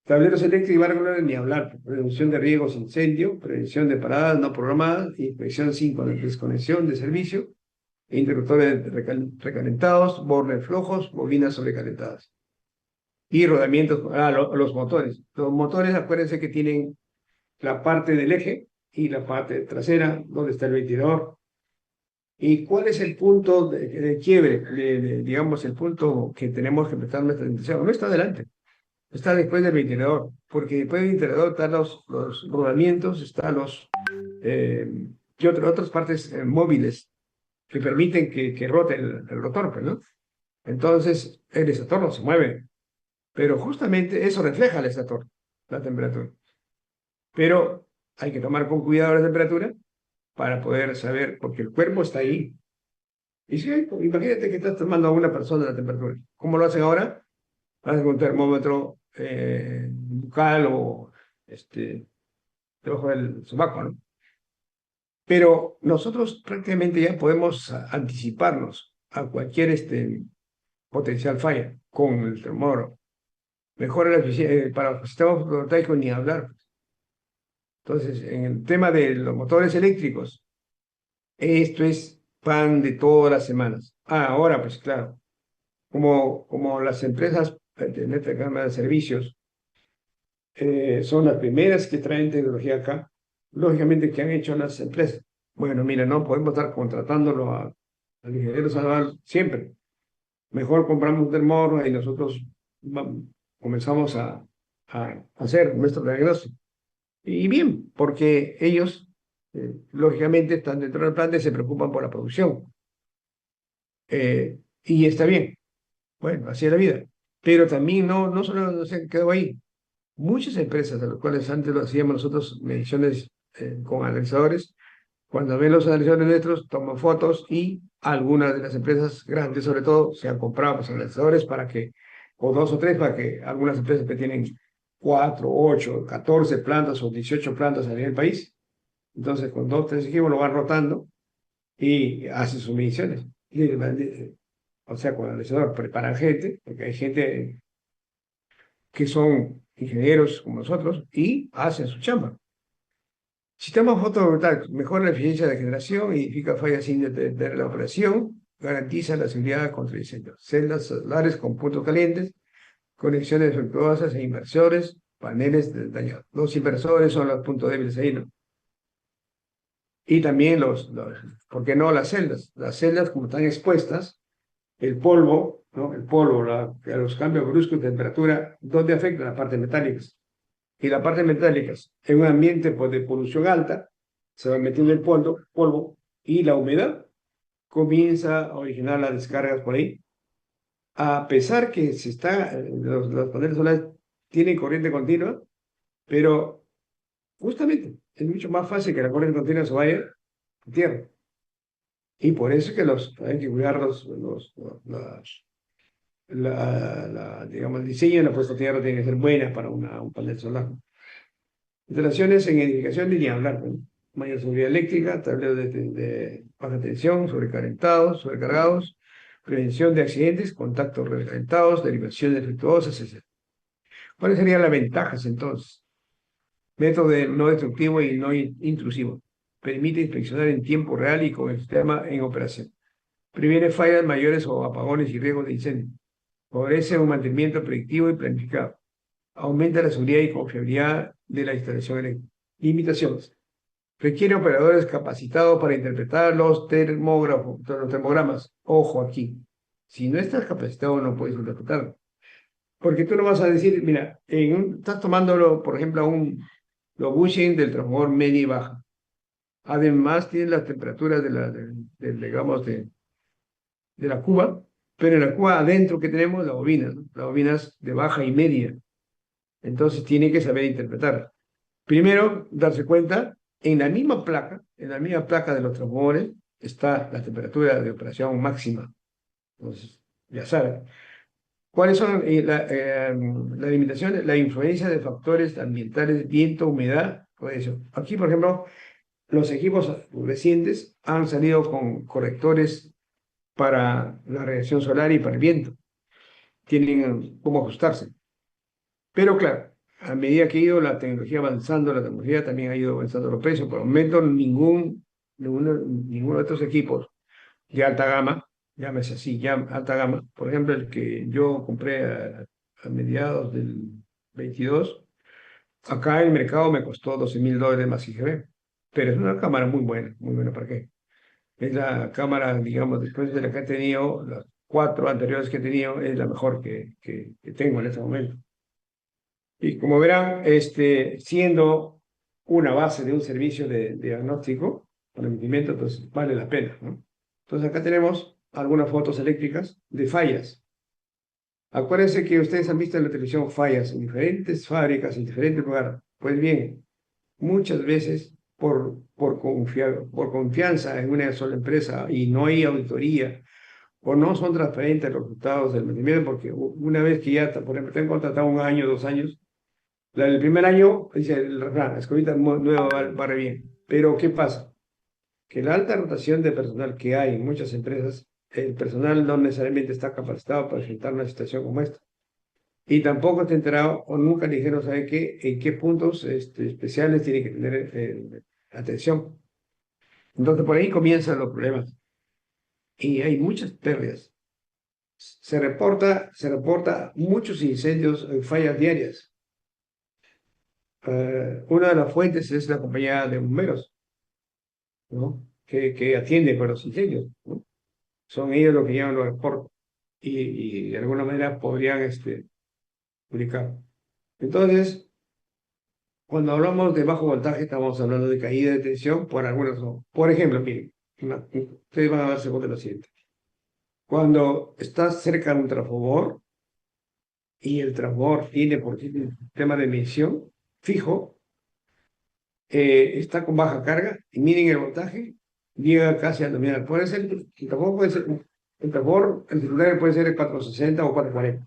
Speaker 2: Tableros eléctricos y válvulas, ni hablar. Prevención de riesgos, incendio, prevención de paradas no programadas, inspección sin desconexión de servicio, interruptores recalentados, bornes flojos, bobinas sobrecalentadas. Y rodamientos, los motores. Los motores, acuérdense que tienen la parte del eje y la parte trasera, donde está el ventilador. ¿Y cuál es el punto de quiebre? Digamos, el punto que tenemos que prestar nuestra atención. No está adelante. Está después del ventilador, porque después del ventilador están los rodamientos, están otras partes móviles que permiten que rote el rotor, pues, ¿no? Entonces, el estator no se mueve, pero justamente eso refleja el estator, la temperatura. Pero hay que tomar con cuidado la temperatura para poder saber, porque el cuerpo está ahí. Y si, imagínate que estás tomando a una persona la temperatura. ¿Cómo lo hacen ahora? Hacen un termómetro bucal o debajo del sobaco, ¿no? Pero nosotros prácticamente ya podemos anticiparnos a cualquier potencial falla con el termómetro. Mejora la eficiencia, para los sistemas fotovoltaicos ni hablar. Entonces, en el tema de los motores eléctricos, esto es pan de todas las semanas. Ahora, pues claro, como las empresas de esta gama de servicios son las primeras que traen tecnología acá, lógicamente, ¿qué han hecho las empresas? Bueno, mira, no podemos estar contratándolo al ingeniero Salvador siempre. Mejor compramos un termómetro y nosotros comenzamos a hacer nuestro diagnóstico. Y bien, porque ellos, lógicamente, están dentro del plan y se preocupan por la producción. Y está bien. Bueno, así es la vida. Pero también no solo se quedó ahí. Muchas empresas, a las cuales antes lo hacíamos nosotros, mediciones con analizadores, cuando ven los analizadores nuestros, toman fotos y algunas de las empresas grandes, sobre todo, se han comprado los analizadores o dos o tres, para que algunas empresas que tienen 4, 8, 14 plantas o 18 plantas a nivel del país, entonces con 2, 3 equipos lo van rotando y hacen sus mediciones. o sea, con el analizador preparan gente, porque hay gente que son ingenieros como nosotros y hacen su chamba. Sistemas fotovoltaicos mejora la eficiencia de generación, identifica fallas sin detener la operación, garantiza la seguridad contra incendios. Celdas solares con puntos calientes, conexiones defectuosas e inversores, paneles dañados. Los inversores son los puntos débiles ahí, ¿no? Y también ¿por qué no las celdas? Las celdas, como están expuestas, el polvo, ¿no? El polvo, los cambios bruscos de temperatura, ¿dónde afecta? La parte metálica. Y la parte metálica, en un ambiente pues, de polución alta, se va metiendo el polvo y la humedad comienza a originar las descargas por ahí. A pesar que los paneles solares tienen corriente continua, pero justamente es mucho más fácil que la corriente continua se vaya a tierra. Y por eso es que hay que cuidar digamos, el diseño de la puesta a tierra tiene que ser buena para un panel solar. Instalaciones en edificación ni hablar, ¿no? Mayor seguridad eléctrica, tableros de baja tensión, sobrecargados, prevención de accidentes, contactos recalentados, derivaciones defectuosas, etc. ¿Cuáles serían las ventajas entonces? Método no destructivo y no intrusivo. Permite inspeccionar en tiempo real y con el sistema en operación. Previene fallas mayores o apagones y riesgos de incendio. Favorece un mantenimiento predictivo y planificado. Aumenta la seguridad y confiabilidad de la instalación eléctrica. Limitaciones. Requiere operadores capacitados para interpretar los termogramas. Ojo aquí. Si no estás capacitado, no puedes interpretarlo. Porque tú no vas a decir, mira, estás tomándolo, por ejemplo, los bushing del transformador media y baja. Además, tiene las temperaturas digamos, de la cuba, pero en la cuba adentro que tenemos la bobina, ¿no? Las bobinas de baja y media. Entonces, tiene que saber interpretar. Primero, darse cuenta, en la misma placa de los transformadores, está la temperatura de operación máxima. Entonces, ya saben. ¿Cuáles son las limitaciones? La influencia de factores ambientales, viento, humedad, todo eso. Aquí, por ejemplo, los equipos recientes han salido con correctores para la radiación solar y para el viento. Tienen cómo ajustarse. Pero claro, a medida que ha ido la tecnología avanzando, la tecnología también ha ido avanzando los precios. Por el momento, ninguno de estos equipos de alta gama, llámese así, ya alta gama, por ejemplo, el que yo compré a mediados del 22, acá en el mercado me costó $12.000 más IGB, pero es una cámara muy buena, ¿para qué? Es la cámara, digamos, después de la que he tenido, las 4 anteriores que he tenido, es la mejor que tengo en este momento. Y como verán, siendo una base de un servicio de diagnóstico para emitimento, entonces vale la pena, ¿no? Entonces acá tenemos algunas fotos eléctricas de fallas. Acuérdense que ustedes han visto en la televisión fallas en diferentes fábricas, en diferentes lugares. Pues bien, muchas veces por confianza en una sola empresa y no hay auditoría o no son transparentes los resultados del mantenimiento, porque una vez que ya, por ejemplo, te han contratado 1 año, 2 años, el primer año, dice el refrán, escobita nueva barre bien. Pero ¿qué pasa? Que la alta rotación de personal que hay en muchas empresas, el personal no necesariamente está capacitado para enfrentar una situación como esta. Y tampoco está enterado o nunca le dijeron, ¿sabe qué? En qué puntos especiales tiene que tener atención. Entonces por ahí comienzan los problemas. Y hay muchas pérdidas. Se reporta muchos incendios, fallas diarias. Una de las fuentes es la compañía de bomberos, ¿no? Que atiende con los incendios, ¿no? Son ellos los que llevan los reportes y de alguna manera podrían publicar. Entonces, cuando hablamos de bajo voltaje, estamos hablando de caída de tensión por algunas razones. Por ejemplo, miren, ustedes van a darse cuenta de lo siguiente. Cuando estás cerca de un transformador y el transformador tiene por sí un sistema de medición fijo, está con baja carga y miren el voltaje, llega casi al nominal. Puede ser, el transformador puede ser, el transformador, el titular puede ser el 460 o 440.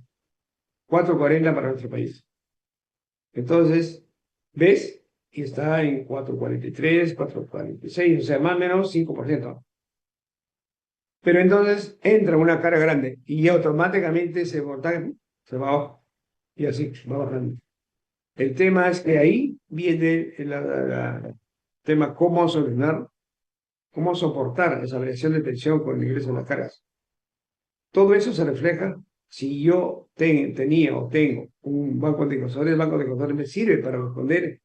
Speaker 2: 440 para nuestro país. Entonces, ¿ves? Y está en 443, 446, o sea, más o menos 5%. Pero entonces entra una carga grande y automáticamente ese voltaje se va abajo y así va bajando. El tema es que ahí viene el tema cómo solucionar, cómo soportar esa variación de tensión con el ingreso de las cargas. Todo eso se refleja si yo tenía o tengo un banco de control. El banco de control me sirve para responder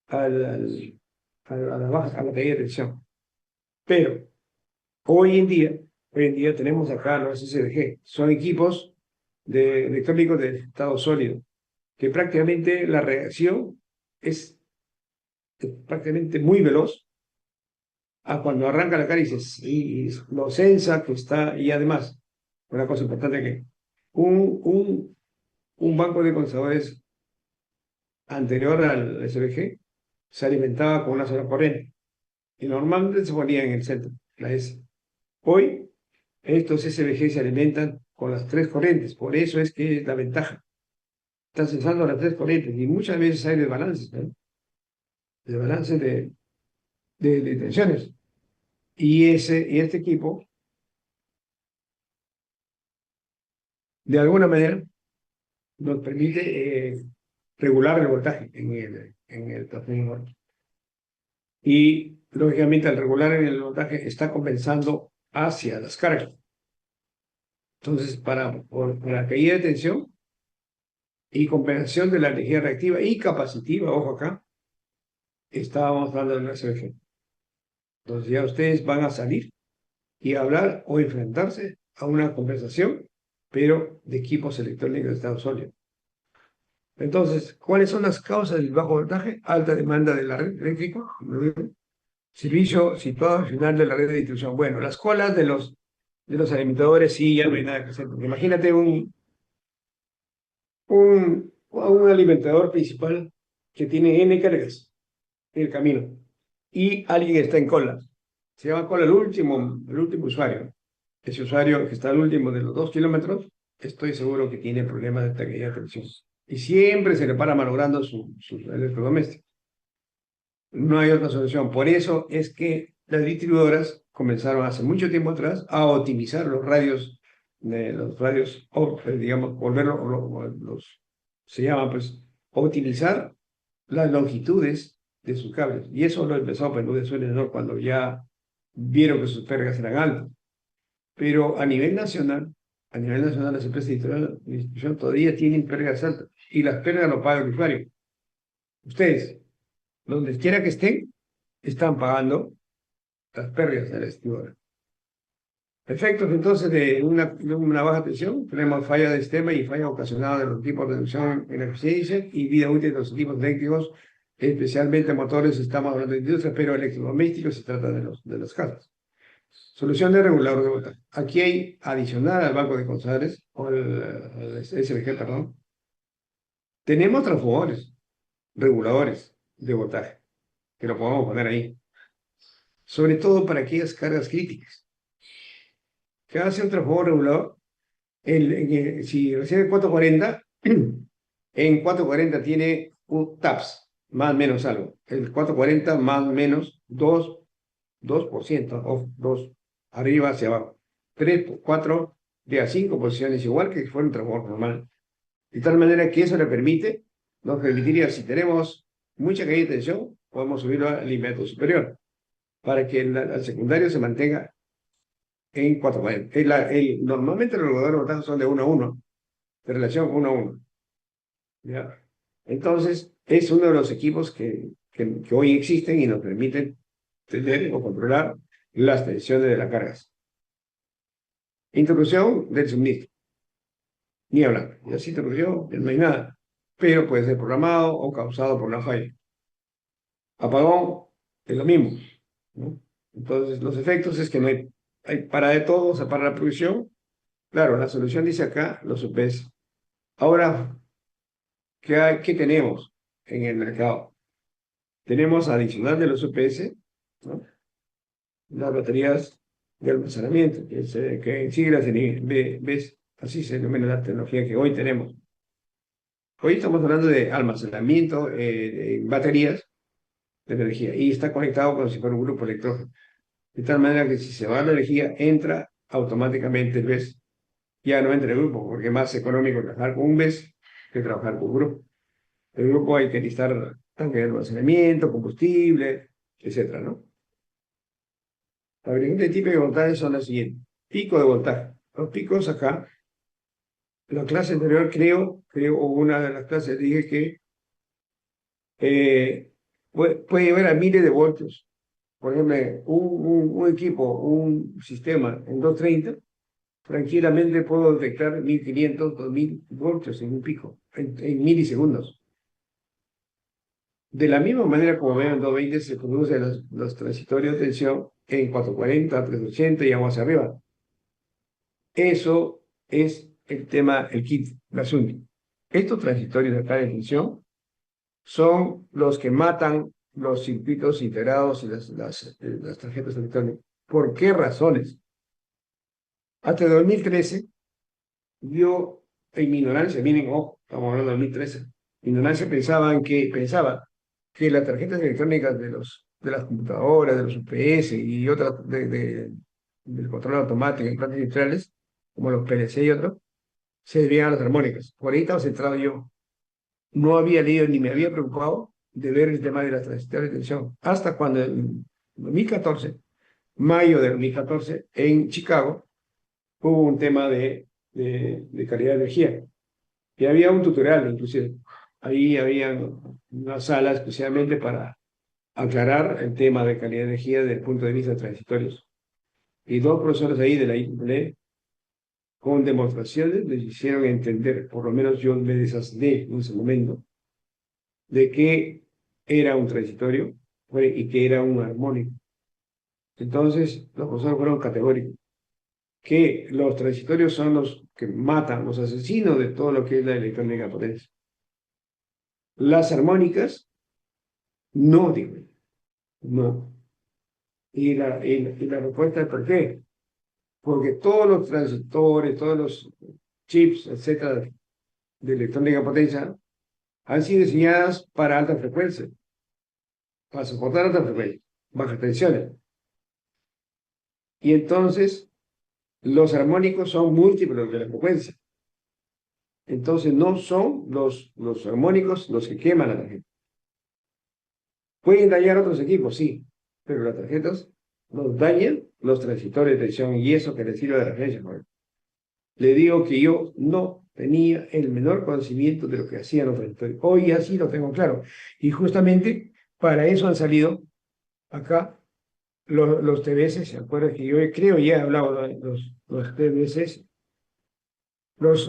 Speaker 2: a la caída de tensión. Pero hoy en día tenemos acá los SDG. Son equipos electrónicos de estado sólido, que prácticamente la reacción es prácticamente muy veloz a cuando arranca la cara y lo sensa que está, y además, una cosa importante que un banco de condensadores anterior al SVG se alimentaba con una sola corriente y normalmente se ponía en el centro, la S. Hoy estos SVG se alimentan con las tres corrientes, por eso es que es la ventaja. Están cesando las tres corrientes y muchas veces hay desbalances, ¿no? Desbalances de tensiones. Y este equipo, de alguna manera, nos permite regular el voltaje en el transformador. Y, lógicamente, al regular el voltaje está compensando hacia las cargas. Entonces, por la caída de tensión y compensación de la energía reactiva y capacitiva, ojo acá, estábamos hablando de una SVG. Entonces ya ustedes van a salir y hablar o enfrentarse a una conversación, pero de equipos electrónicos de estado sólido. Entonces, ¿cuáles son las causas del bajo voltaje? Alta demanda de la red eléctrica, servicio situado al final de la red de distribución. Bueno, las colas de los alimentadores sí, ya no hay nada que hacer. Porque imagínate un alimentador principal que tiene N cargas en el camino y alguien está en cola. Se llama cola el último usuario. Ese usuario que está al último de los 2 kilómetros, estoy seguro que tiene problemas de taquilla de tensión. Y siempre se le para malogrando su electrodoméstico. No hay otra solución. Por eso es que las distribuidoras comenzaron hace mucho tiempo atrás a optimizar los radios, digamos, se llama pues, optimizar las longitudes de sus cables. Y eso lo empezó a Perú de Sueños, ¿no? Cuando ya vieron que sus cargas eran altas. Pero a nivel nacional las empresas de distribución todavía tienen pérdidas altas. Y las pérdidas lo paga el usuario. Ustedes, donde quiera que estén, están pagando las pérdidas de la distribuidora. Efectos entonces de una baja tensión, tenemos falla del sistema y falla ocasionada de los equipos de reducción en eficiencia y vida útil de los equipos eléctricos, especialmente motores, estamos hablando de industria, pero electrodomésticos se trata de las casas. Solución de regulador de voltaje. Aquí hay adicional al banco de condensadores, o al SVG, perdón. Tenemos transformadores, reguladores de voltaje, que lo podemos poner ahí. Sobre todo para aquellas cargas críticas. ¿Qué hace un transformador regulador? Si recibe 440, en 440 tiene un TAPS, más o menos algo. El 440 más o menos 2% o 2, arriba hacia abajo. 3, 4, de a 5 posiciones, igual que si fuera un transformador normal. De tal manera que eso nos permitiría, si tenemos mucha caída de tensión, podemos subirlo al inmediato superior, para que el secundario se mantenga en 440. Normalmente los reguladores de voltaje son de 1 a 1, de relación 1 a 1. ¿Ya? Entonces, es uno de los equipos que hoy existen y nos permiten tener o controlar las tensiones de las cargas. Interrupción del suministro. Ni hablar. Ya se interrumpió, no hay nada. Pero puede ser programado o causado por una falla. Apagón es lo mismo, ¿no? Entonces, los efectos es que no hay para de todo, se para la producción. Claro, la solución dice acá, los UPS. Ahora, ¿qué tenemos en el mercado? Tenemos adicional de los UPS, ¿no? Las baterías de almacenamiento, que en siglas ¿ves? Así se denomina la tecnología que hoy tenemos. Hoy estamos hablando de almacenamiento en baterías de energía y está conectado como si fuera un grupo electrógeno. De tal manera que si se va la energía, entra
Speaker 1: automáticamente el BES ya no entra en el grupo, porque es más económico trabajar con un BES que trabajar con un grupo. El grupo hay que listar tanque de almacenamiento, combustible, etcétera, ¿no? La variante típica de voltaje son las siguientes. Pico de voltaje. Los picos acá, en la clase anterior o una de las clases dije que puede llevar a miles de voltios. Por ejemplo, un equipo, un sistema en 230, tranquilamente puedo detectar 1500, 2000 voltios en un pico, en milisegundos. De la misma manera como veo en 220 se producen los transitorios de tensión en 440, 380 y aún hacia arriba. Eso es el tema, el kit, el asunto. Estos transitorios de acá de tensión son los que matan los circuitos integrados y las tarjetas electrónicas. ¿Por qué razones? Hasta el 2013, yo, en mi ignorancia, miren, ojo, estamos hablando de 2013, mi ignorancia pensaba que las tarjetas electrónicas de las computadoras, de los UPS y otras del control automático en plantas industriales, como los PLC y otros, se debían a las armónicas. Por ahí estaba centrado yo. No había leído ni me había preocupado de ver el tema de las transitorios de tensión, hasta cuando en 2014, mayo de 2014, en Chicago, hubo un tema de calidad de energía. Y había un tutorial, inclusive. Ahí había una sala especialmente para aclarar el tema de calidad de energía desde el punto de vista de transitorios. Y dos profesores ahí de la IEEE, con demostraciones, les hicieron entender, por lo menos yo me desasné en ese momento, de que era un transitorio y que era un armónico. Entonces, los profesores fueron categóricos, que los transitorios son los que matan, los asesinos de todo lo que es la electrónica potencia. Las armónicas, no, digo, no. Y la respuesta es ¿por qué? Porque todos los transistores, todos los chips, etcétera, de electrónica potencia, han sido diseñadas para alta frecuencia, para soportar alta frecuencia, bajas tensiones. Y entonces, los armónicos son múltiplos de la frecuencia. Entonces, no son los armónicos los que queman la tarjeta. Pueden dañar otros equipos, sí, pero las tarjetas nos dañan los transistores de tensión y eso que le sirve de referencia, joven. Le digo que yo no tenía el menor conocimiento de lo que hacían los transistores. Hoy así lo tengo claro. Y justamente para eso han salido acá los TBS. ¿Se acuerdan que yo creo ya he hablado de los TBS? Los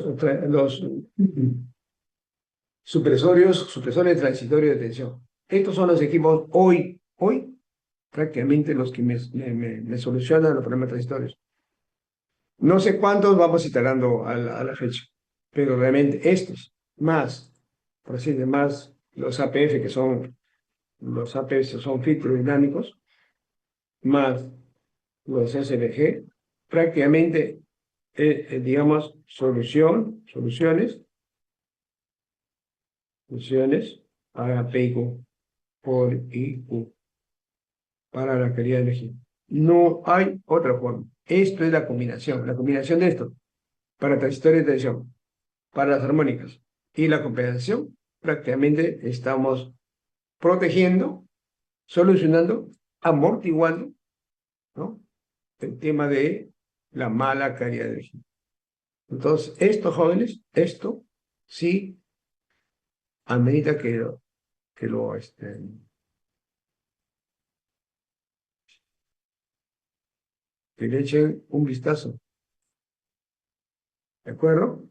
Speaker 1: supresores transitorios de tensión. Estos son los equipos hoy prácticamente los que me solucionan los problemas transitorios. No sé cuántos vamos instalando a la fecha, pero realmente estos, más, por así decirlo, más los APF, los APF son filtros dinámicos, más los SVG, prácticamente, digamos, soluciones a PIQ por IQ para la calidad de energía. No hay otra forma. Esto es la combinación de esto, para transistores de tensión, para las armónicas y la compensación, prácticamente estamos protegiendo, solucionando, amortiguando, ¿no?, el tema de la mala calidad de energía. Entonces, estos jóvenes, esto sí amerita que le echen un vistazo, ¿de acuerdo?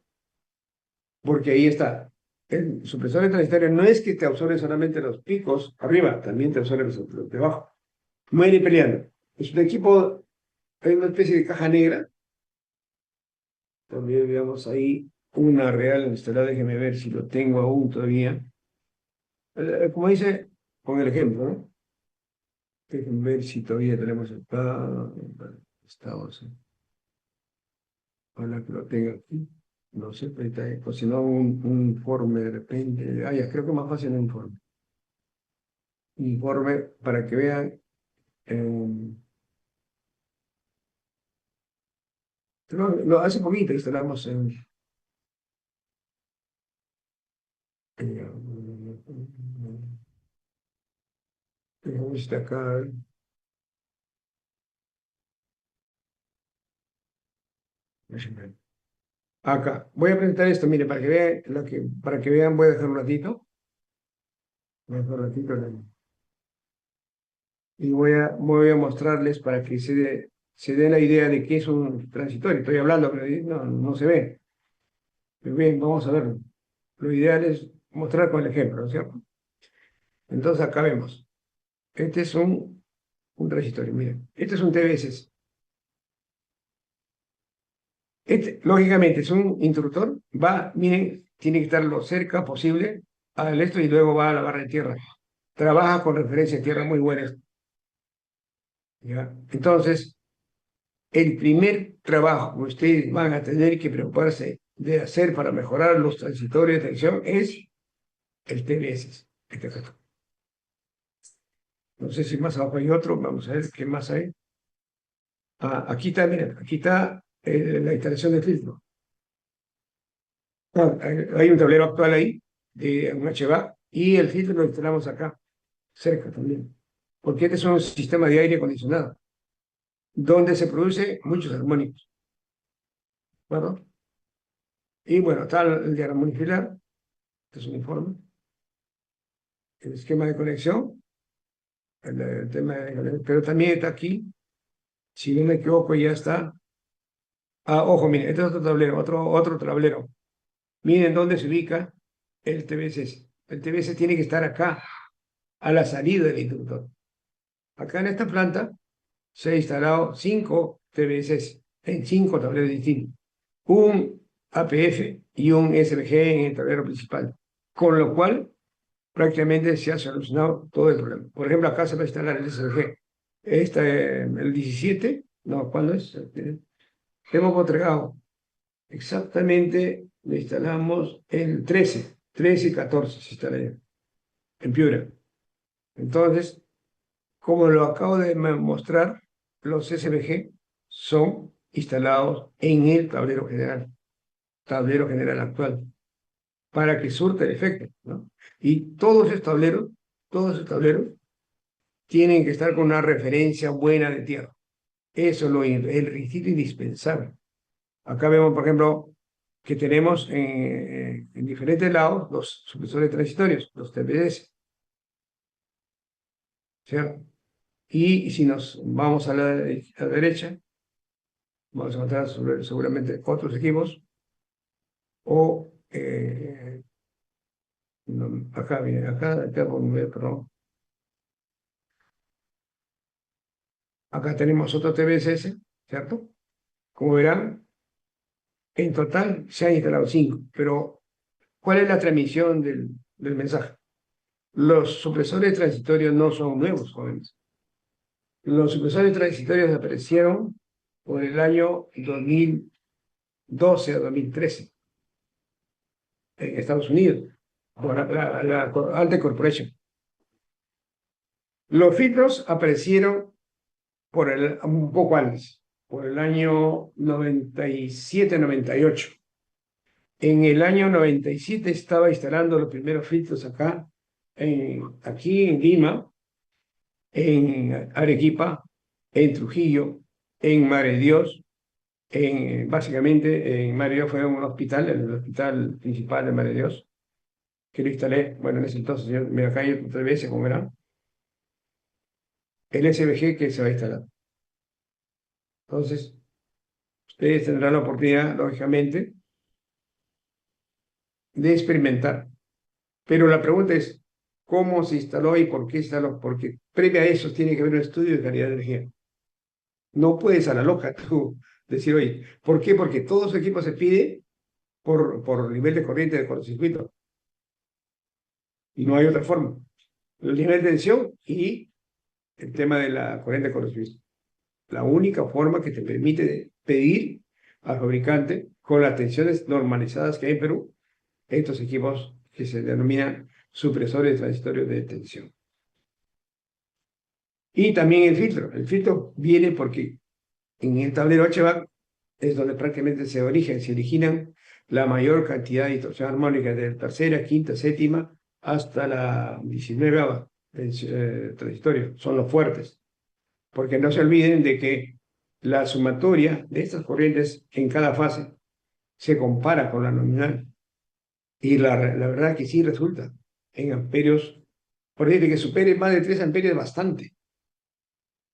Speaker 1: Porque ahí está. El supresor transitorio no es que te absorbe solamente los picos arriba, también te absorbe los de abajo. Muere peleando. Es un equipo, hay una especie de caja negra. También veamos ahí una real instalada. Déjeme ver si lo tengo aún todavía. Como dice, con el ejemplo, ¿no? Déjenme ver si todavía tenemos acá. Estamos. Ojalá que lo tenga aquí. No sé, pero está ahí. O si no, un informe de repente. Ah, ya, creo que es más fácil un informe. Informe para que vean.
Speaker 2: Hace poquito instalamos está acá. Acá. Voy a presentar esto, mire, para que vean, para que vean, voy a dejar un ratito. Voy a dejar un ratito. Y voy a mostrarles para que se den la idea de qué es un transitorio. Estoy hablando, pero no se ve. Pero bien, vamos a verlo. Lo ideal es mostrar con el ejemplo, ¿no es cierto? Entonces acá vemos. Este es un transitorio, miren. Este es un TBS. Este, lógicamente, es un interruptor. Miren, tiene que estar lo cerca posible al esto y luego va a la barra de tierra. Trabaja con referencia a tierra muy buenas. ¿Ya? Entonces, el primer trabajo que ustedes van a tener que preocuparse de hacer para mejorar los transitorios de tensión es el TBS. Este acá. No sé si más abajo hay otro, vamos a ver qué más hay. Aquí está, miren, aquí está la instalación del filtro. Hay un tablero actual ahí, de un HVAC, y el filtro lo instalamos acá, cerca también. Porque este es un sistema de aire acondicionado, donde se produce muchos armónicos. ¿Verdad? Y bueno, está el diagrama unifilar, este es un informe, el esquema de conexión, el tema pero también está aquí, si no me equivoco, ya está. Ojo, miren, este es otro tablero, otro tablero. Miren dónde se ubica el TBS. El TBS tiene que estar acá, a la salida del interruptor. Acá en esta planta se han instalado 5 TBS en 5 tableros distintos. Un APF y un SVG en el tablero principal. Con lo cual, prácticamente se ha solucionado todo el problema. Por ejemplo, acá se va a instalar el SVG. El 17, no, ¿cuándo es? Hemos entregado exactamente, lo instalamos el 13 y 14 se instala ya, en Piura. Entonces, como lo acabo de mostrar, los SVG son instalados en el tablero general actual, para que surta el efecto, ¿no? Y todos esos tableros tienen que estar con una referencia buena de tierra. Eso es el requisito indispensable. Acá vemos, por ejemplo, que tenemos en diferentes lados los supresores transitorios, los TPS, ¿cierto? Y si nos vamos a la derecha, vamos a encontrar seguramente otros equipos, o acá, miren, perdón. Acá tenemos otro TBSS, ¿cierto? Como verán, en total se han instalado 5, pero ¿cuál es la transmisión del mensaje? Los supresores transitorios no son nuevos, jóvenes. Los supresores transitorios aparecieron por el año 2012 a 2013 en Estados Unidos, por la Alta Corporation. Los filtros aparecieron un poco antes, por el año 97-98. En el año 97 estaba instalando los primeros filtros acá, aquí en Lima, en Arequipa, en Trujillo, en Madre de Dios, básicamente en Madre de Dios fue un hospital, el hospital principal de Madre de Dios, que lo instalé, bueno, en ese entonces, me acá hay 3 veces, como verán, el SVG que se va a instalar. Entonces, ustedes tendrán la oportunidad, lógicamente, de experimentar. Pero la pregunta es, ¿cómo se instaló y por qué se instaló? Porque previo a eso tiene que haber un estudio de calidad de energía. No puedes a la loca tú decir, oye, ¿por qué? Porque todo su equipo se pide por nivel de corriente de cortocircuito. Y no hay otra forma. El nivel de tensión y el tema de la corriente de cortocircuito. La única forma que te permite pedir al fabricante, con las tensiones normalizadas que hay en Perú, estos equipos que se denominan supresores transitorios de tensión. Y también el filtro. El filtro viene porque en el tablero HVAC es donde prácticamente se originan la mayor cantidad de distorsión armónica, de tercera, quinta, séptima, hasta la 19ª transitorio. Son los fuertes. Porque no se olviden de que la sumatoria de estas corrientes en cada fase se compara con la nominal. Y la verdad que sí resulta en amperios. Por ejemplo, que supere más de 3 amperios es bastante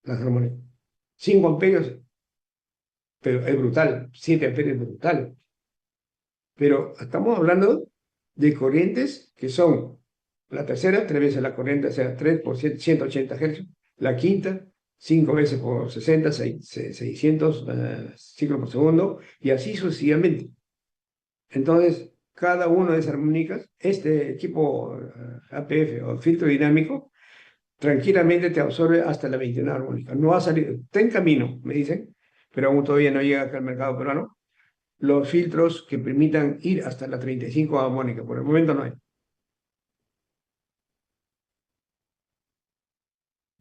Speaker 2: las armónicas. 5 amperios, pero es brutal. 7 amperios es brutal. Pero estamos hablando de corrientes que son la tercera, 3 veces la corriente, o sea, 3 por 180 Hz. La quinta, 5 veces por 60, 600 ciclos por segundo, y así sucesivamente. Entonces, cada una de esas armónicas, este equipo APF o filtro dinámico, tranquilamente te absorbe hasta la 21 armónica. No ha salido, está en camino, me dicen, pero aún todavía no llega acá al mercado peruano, los filtros que permitan ir hasta la 35 armónica. Por el momento no hay.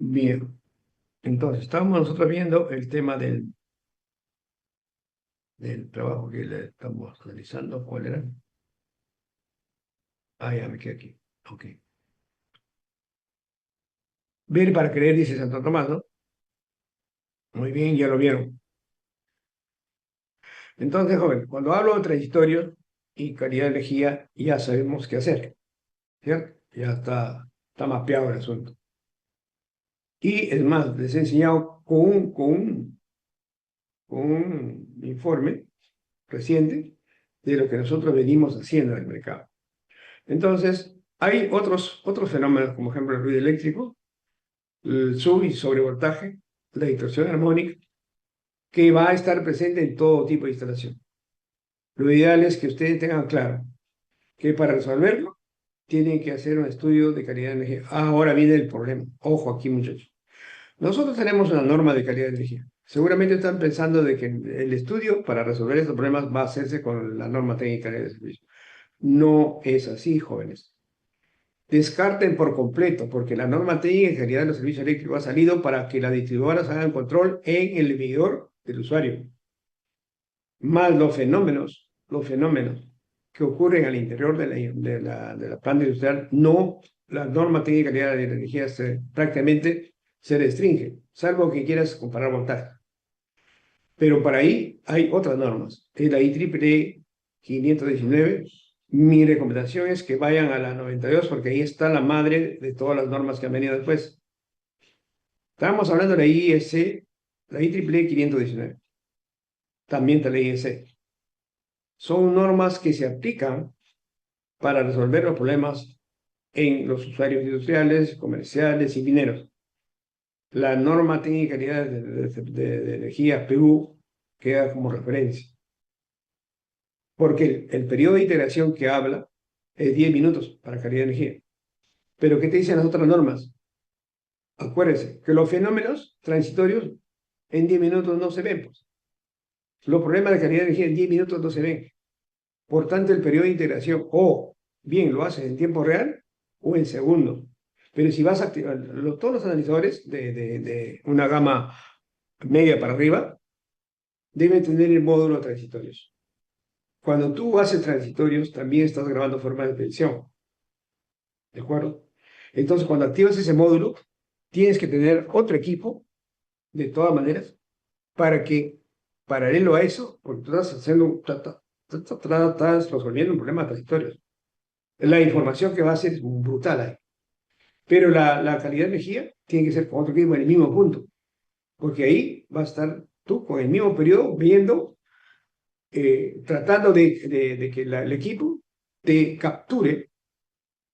Speaker 2: Bien, entonces, estábamos nosotros viendo el tema del trabajo que le estamos realizando. ¿Cuál era? Ah, ya me quedé aquí. Ok. Ver para creer, dice Santo Tomás, ¿no? Muy bien, ya lo vieron. Entonces, joven, cuando hablo de transitorios y calidad de energía, ya sabemos qué hacer, ¿cierto? Ya está mapeado el asunto. Y es más, les he enseñado con un informe reciente de lo que nosotros venimos haciendo en el mercado. Entonces, hay otros fenómenos, como ejemplo el ruido eléctrico, el sub y sobrevoltaje, la distorsión armónica, que va a estar presente en todo tipo de instalación. Lo ideal es que ustedes tengan claro que para resolverlo tienen que hacer un estudio de calidad de energía. Ahora viene el problema. Ojo aquí, muchachos. Nosotros tenemos una norma de calidad de energía. Seguramente están pensando de que el estudio para resolver estos problemas va a hacerse con la norma técnica de servicio. No es así, jóvenes. Descarten por completo, porque la norma técnica de calidad de los servicios eléctricos ha salido para que las distribuidoras hagan control en el medidor del usuario. Más los fenómenos que ocurren al interior de la planta industrial, no, la norma técnica de calidad de la energía prácticamente se restringe, salvo que quieras comparar voltaje. Pero para ahí hay otras normas. Es la IEEE 519. Mi recomendación es que vayan a la 92 porque ahí está la madre de todas las normas que han venido después. Estábamos hablando de la IEC, la IEEE 519. También está la IEC. Son normas que se aplican para resolver los problemas en los usuarios industriales, comerciales y mineros. La norma técnica de calidad de energía Perú queda como referencia. Porque el periodo de integración que habla es 10 minutos para calidad de energía. Pero ¿qué te dicen las otras normas? Acuérdense que los fenómenos transitorios en 10 minutos no se ven. Pues. Los problemas de calidad de energía en 10 minutos no se ven. Por tanto, el periodo de integración o bien lo haces en tiempo real o en segundos. Pero si vas a activar, todos los analizadores de una gama media para arriba deben tener el módulo transitorios. Cuando tú haces transitorios, también estás grabando formas de predicción. ¿De acuerdo? Entonces, cuando activas ese módulo, tienes que tener otro equipo, de todas maneras, para que, paralelo a eso, porque tú estás resolviendo un problema de transitorios. La información que va a ser es brutal ahí. Pero la calidad de energía tiene que ser con otro equipo en el mismo punto. Porque ahí va a estar tú con el mismo periodo viendo, tratando de que el equipo te capture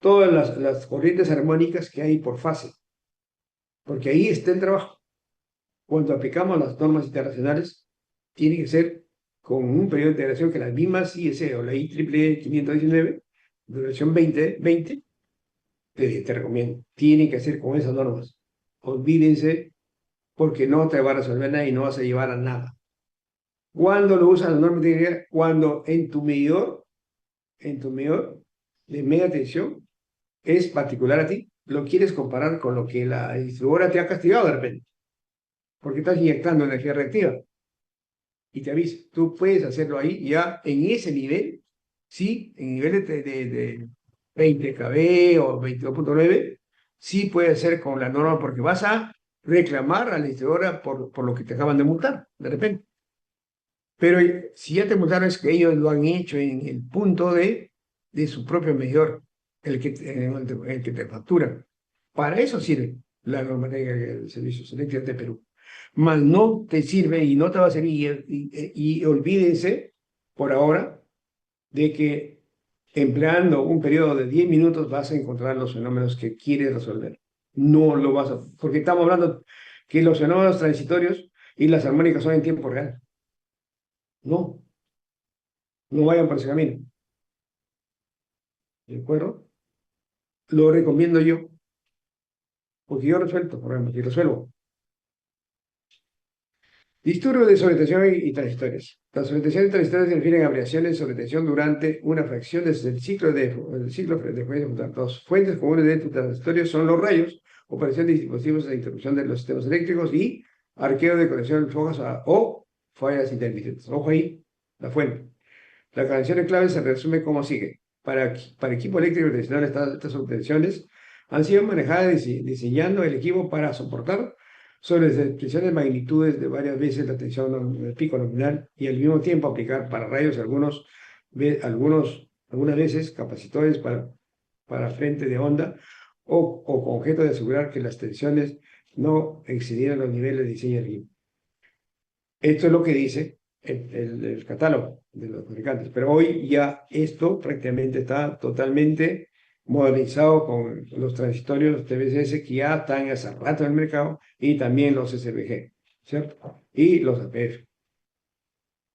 Speaker 2: todas las corrientes armónicas que hay por fase. Porque ahí está el trabajo. Cuando aplicamos las normas internacionales, tiene que ser con un periodo de integración que las mismas IEC o la IEEE 519, duración 2020, te recomiendo. Tiene que ser con esas normas. Olvídense, porque no te va a resolver nada y no vas a llevar a nada. ¿Cuándo lo usas las normas de ingeniería? Cuando en tu medidor de media tensión es particular a ti, lo quieres comparar con lo que la distribuidora te ha castigado de repente, porque estás inyectando energía reactiva. y te avisa. Tú puedes hacerlo ahí, ya en ese nivel, sí, en niveles de 20 kb o 22.9, sí puede ser con la norma porque vas a reclamar a la distribuidora por lo que te acaban de multar, de repente. Pero si ya te multaron es que ellos lo han hecho en el punto de su propio medidor, el que te factura. Para eso sirve la normativa de servicios eléctricos de Perú. Mas no te sirve y no te va a servir. Y olvídense, por ahora, de que empleando un periodo de 10 minutos vas a encontrar los fenómenos que quieres resolver. No lo vas a... Porque estamos hablando que los fenómenos transitorios y las armónicas son en tiempo real. No, no vayan por ese camino. ¿De acuerdo? Lo recomiendo yo, porque yo resuelto problemas y resuelvo. Disturbios de sobretensión y transitorias. Las sobretensiones y transitorias se refieren a variaciones de sobretensión durante una fracción del ciclo de frecuencia. Dos fuentes comunes de estos transitorios son los rayos, operación de dispositivos de interrupción de los sistemas eléctricos y arqueo de conexión flojas o fallas intermitentes. Ojo ahí, la fuente. La canción en clave se resume como sigue. Para equipo eléctrico tradicional, estas obtenciones han sido manejadas diseñando el equipo para soportar sobre expresiones magnitudes de varias veces la tensión del pico nominal y al mismo tiempo aplicar para rayos algunas veces capacitores para frente de onda o con objeto de asegurar que las tensiones no excedieran los niveles de diseño del equipo. Esto es lo que dice el catálogo de los fabricantes. Pero hoy ya esto prácticamente está totalmente modernizado con los transitorios TVS que ya están hace rato en el mercado y también los SVG, ¿cierto? Y los APF.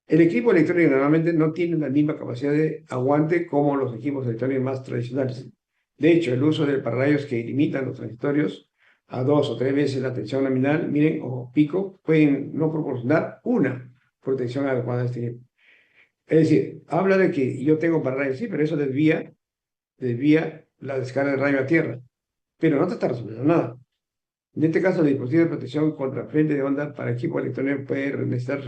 Speaker 2: El equipo electrónico normalmente no tiene la misma capacidad de aguante como los equipos electrónicos más tradicionales. De hecho, el uso de pararrayos que limitan los transitorios a 2 o 3 veces la tensión nominal, miren, o pico, pueden no proporcionar una protección adecuada a este equipo. Es decir, habla de que yo tengo pararrayos, sí, pero eso desvía la descarga de rayo a tierra, pero no te está resolviendo nada. En este caso, el dispositivo de protección contra frente de onda para equipo electrónico puede necesitar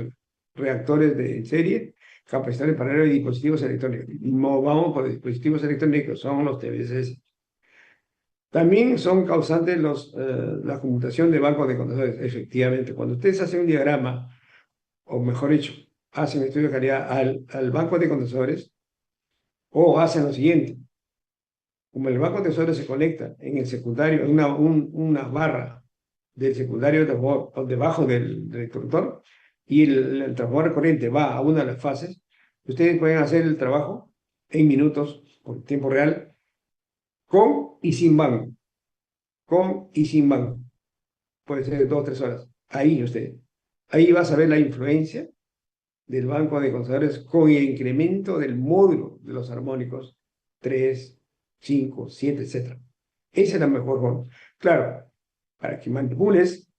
Speaker 2: reactores en serie, capacitores paralelos y dispositivos electrónicos. No vamos por dispositivos electrónicos, son los TVS. También son causantes la conmutación de bancos de condensadores. Efectivamente, cuando ustedes hacen un diagrama, o mejor dicho, hacen estudio de calidad al banco de condensadores, o hacen lo siguiente. Como el banco de condensadores se conecta en el secundario, en una barra del secundario de transformador, debajo del interruptor, y el transformador corriente va a una de las fases, ustedes pueden hacer el trabajo en minutos, por tiempo real, con y sin banco. Con y sin banco. Puede ser 2 o 3 horas. Ahí vas a ver la influencia del banco de condensadores con el incremento del módulo de los armónicos 3, 5, 7, etc. Esa es la mejor forma. Claro, para que manipules,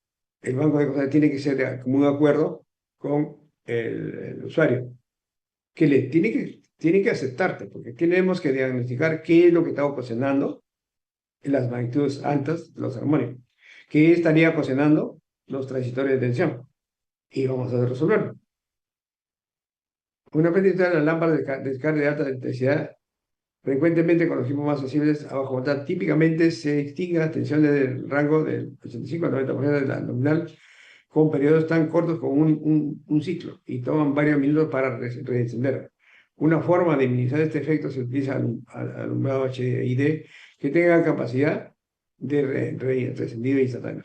Speaker 2: el banco de condensadores tiene que ser de común acuerdo con el usuario, que tiene que aceptarte, porque tenemos que diagnosticar qué es lo que está ocasionando las magnitudes altas de los armónicos, que estaría ocasionando los transitorios de tensión. Y vamos a resolverlo. Una pérdida de las lámparas de descarga de alta intensidad, frecuentemente con los equipos más sensibles a bajo voltaje, típicamente se extingue la tensión del rango del 85 al 90% de la nominal con periodos tan cortos como un ciclo y toman varios minutos para reencender. Una forma de minimizar este efecto se utiliza alumbrado HID que tenga capacidad de reencendido instantáneo.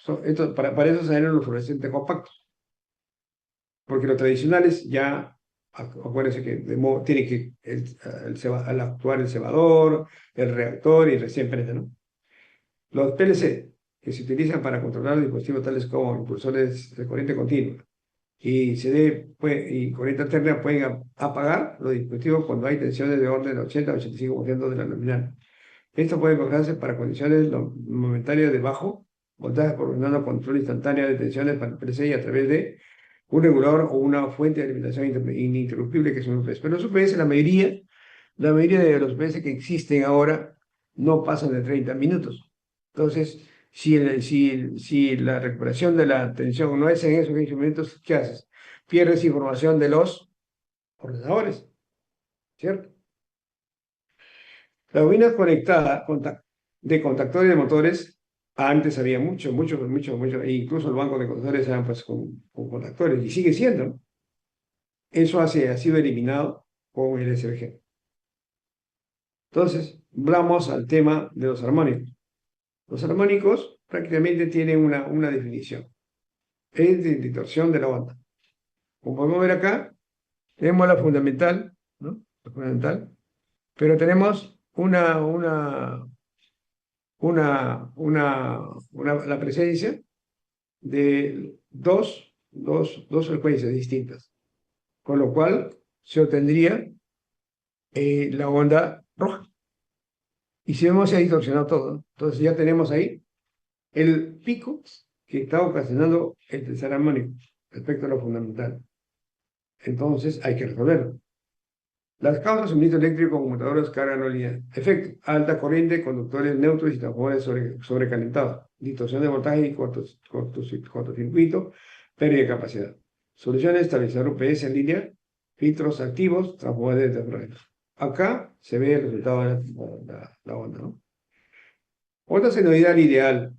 Speaker 2: Para eso se dan los fluorescentes compactos, porque los tradicionales ya, acuérdense que tiene que al actuar el cebador, el reactor y recién prende, ¿no? Los PLC, que se utilizan para controlar dispositivos tales como impulsores de corriente continua y y corriente alterna, pueden apagar los dispositivos cuando hay tensiones de orden de 80 a 85% de la nominal. Esto puede lograrse para condiciones momentáneas de bajo voltaje, proporcionando control instantáneo de tensiones para el PLC a través de un regulador o una fuente de alimentación ininterrumpible que es un UPS. Pero los UPS, la mayoría de los UPS que existen ahora no pasan de 30 minutos. Entonces, si la recuperación de la tensión no es en esos 15 minutos, ¿qué haces? pierdes información de los ordenadores, ¿cierto? La bobina conectada de contactores de motores, antes había mucho, e incluso el banco de contactores eran pues con contactores, y sigue siendo, ¿no? Eso ha sido eliminado con el SVG. Entonces, vamos al tema de los armónicos. Los armónicos prácticamente tienen una definición. Es de distorsión de la onda. Como podemos ver acá, tenemos la fundamental, ¿no? La fundamental, pero tenemos la presencia de dos frecuencias distintas, con lo cual se obtendría la onda roja. Y si vemos, se ha distorsionado todo, ¿no? Entonces ya tenemos ahí el pico que está ocasionando el tercer armónico respecto a lo fundamental. Entonces hay que resolverlo. Las causas de suministro eléctrico, conmutadoras, carga no lineal. Efecto: alta corriente, conductores neutros y transformadores sobrecalentados. Distorsión de voltaje y cortocircuito, pérdida de capacidad. Soluciones: estabilizador UPS en línea, filtros activos, transformadores de terreno. Acá se ve el resultado de la onda, ¿no? Otra senoidal ideal.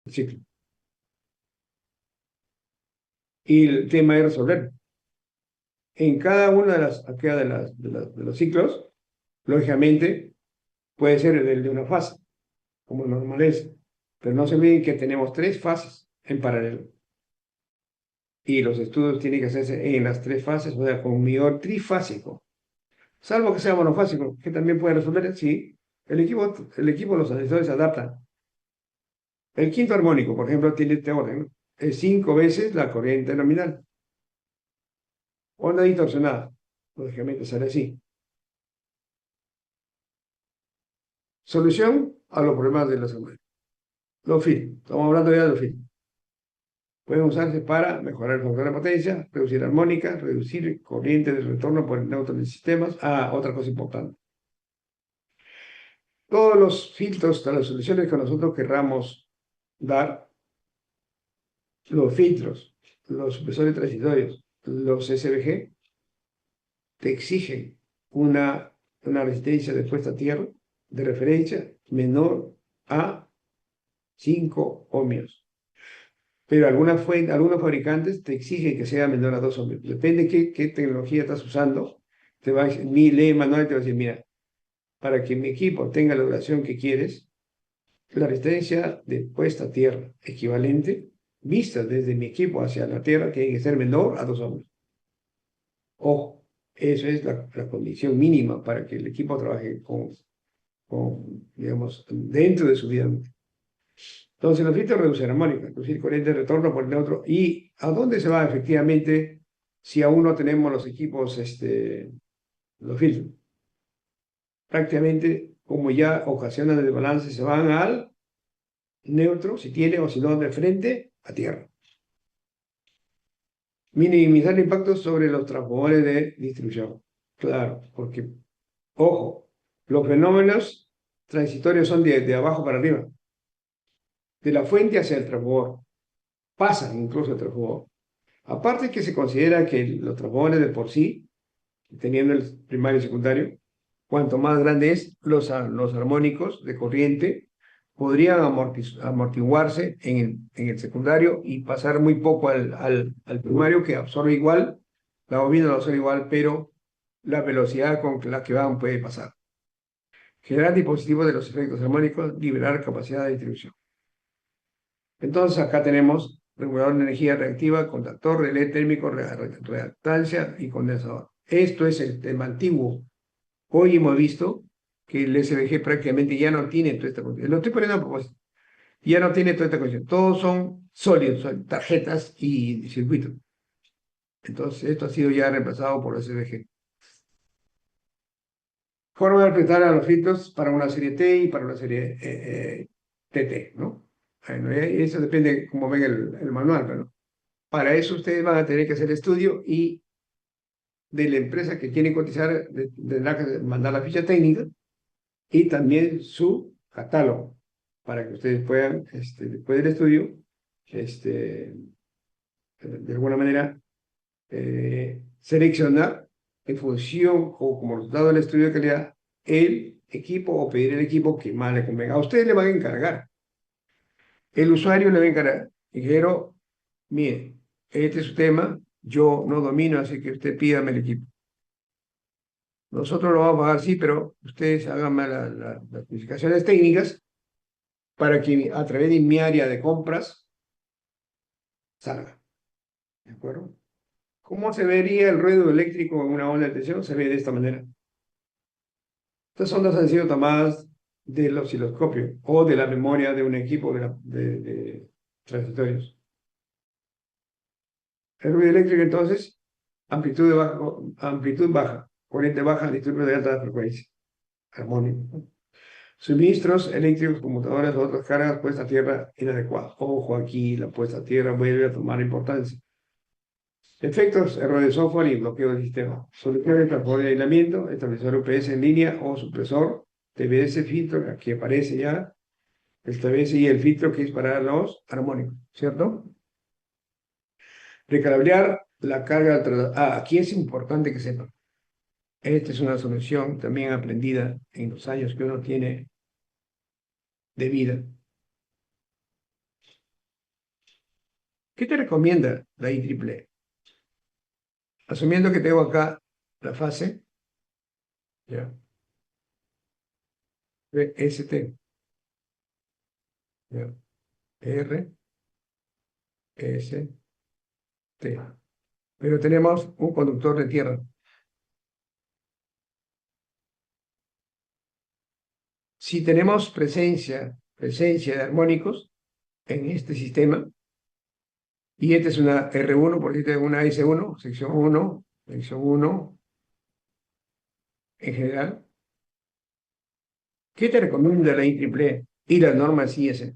Speaker 2: Ciclo. Y el tema es resolver. En cada una de los ciclos, lógicamente, puede ser el de una fase, como normal es. Pero no se olviden que tenemos tres fases en paralelo. Y los estudios tienen que hacerse en las tres fases, o sea, con medidor trifásico. Salvo que sea monofásico, que también puede resolver, sí. Los asesores se adaptan. El quinto armónico, por ejemplo, tiene este orden, ¿no? Es 5 veces la corriente nominal. Onda distorsionada, lógicamente sale así. Solución a los problemas de los armónicos. Los FIT, estamos hablando ya de los FIT. Pueden usarse para mejorar el factor de potencia, reducir armónicas, reducir corriente de retorno por el neutro de sistemas. Otra cosa importante. Todos los filtros, todas las soluciones que nosotros querramos dar, los filtros, los supresores transitorios, los SVG, te exigen una resistencia de puesta a tierra de referencia menor a 5 ohmios. Pero algunos fabricantes te exigen que sea menor a 2 ohmios. Depende de qué tecnología estás usando. Lee el manual y te va a decir, mira, para que mi equipo tenga la duración que quieres, la resistencia de puesta a tierra equivalente, vista desde mi equipo hacia la tierra, tiene que ser menor a 2 ohmios. Ojo, eso es la condición mínima para que el equipo trabaje digamos, dentro de su vida útil. Entonces, los filtros reducen armónica, reducir corriente de retorno por el neutro. ¿Y a dónde se va efectivamente si aún no tenemos los equipos, los filtros? Prácticamente, como ya ocasionan el desbalance, se van al neutro, si tiene, o si no, de frente a tierra. Minimizar el impacto sobre los transformadores de distribución. Claro, porque, ojo, los fenómenos transitorios son de abajo para arriba, de la fuente hacia el transformador, pasan incluso el transformador. Aparte que se considera que los transformadores de por sí, teniendo el primario y secundario, cuanto más grande es, los armónicos de corriente podrían amortiguarse en el secundario y pasar muy poco al primario, que absorbe igual, la bobina lo absorbe igual, pero la velocidad con la que van puede pasar. Generar dispositivos de los efectos armónicos, liberar capacidad de distribución. Entonces acá tenemos regulador de energía reactiva, contactor, relé térmico, reactancia y condensador. Esto es el tema antiguo. Hoy hemos visto que el SVG prácticamente ya no tiene toda esta condición. Lo estoy poniendo a propósito. Ya no tiene toda esta condición. Todos son sólidos, son tarjetas y circuitos. Entonces esto ha sido ya reemplazado por el SVG. Forma de apretar a los filtros para una serie T y para una serie TT, ¿no? Bueno, eso depende cómo ven el manual, pero para eso ustedes van a tener que hacer el estudio y de la empresa que quieren cotizar, tendrá que mandar la ficha técnica y también su catálogo, para que ustedes puedan, después del estudio, de alguna manera, seleccionar en función o como resultado del estudio de calidad el equipo o pedir el equipo que más le convenga. A ustedes le van a encargar. El usuario le va a encargar. Ingeniero, mire, este es su tema, yo no domino, así que usted pídame el equipo. Nosotros lo vamos a pagar, sí, pero ustedes háganme las especificaciones técnicas para que a través de mi área de compras salga. ¿De acuerdo? ¿Cómo se vería el ruido eléctrico en una onda de tensión? Se ve de esta manera. Estas ondas han sido tomadas del osciloscopio o de la memoria de un equipo de transitorios. El ruido eléctrico, entonces, amplitud baja, corriente baja, disturbios de alta frecuencia, armónico. Suministros eléctricos, computadoras o otras cargas, puesta a tierra inadecuada. Ojo, aquí la puesta a tierra vuelve a tomar importancia. Efectos, error de software y bloqueo del sistema. Soluciones, transporte de aislamiento, establecedor UPS en línea o supresor, TBS, filtro, aquí aparece ya el TBS y el filtro que es para los armónicos, ¿cierto? Recalibrar la carga. Aquí es importante que sepan. Esta es una solución también aprendida en los años que uno tiene de vida. ¿Qué te recomienda la IEEE? Asumiendo que tengo acá la fase, ya, ST, ya, R, S, T. Pero tenemos un conductor de tierra. Si tenemos presencia de armónicos en este sistema, y esta es una R1, por decirte una S1, sección 1 en general, ¿qué te recomienda la IEEE y las normas IS?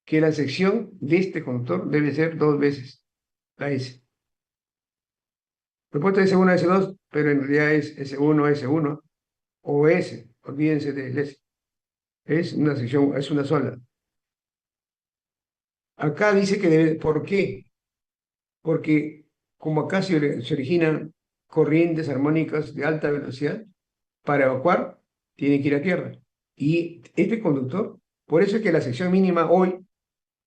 Speaker 2: Que la sección de este conductor debe ser 2 veces la S. Propuesta S1, S2, pero en realidad es S1, S1 o S. Olvídense del S. Es una sección, es una sola. Acá dice que debe, ¿por qué? Porque como acá se originan corrientes armónicas de alta velocidad, para evacuar tiene que ir a tierra. Y este conductor, por eso es que la sección mínima hoy,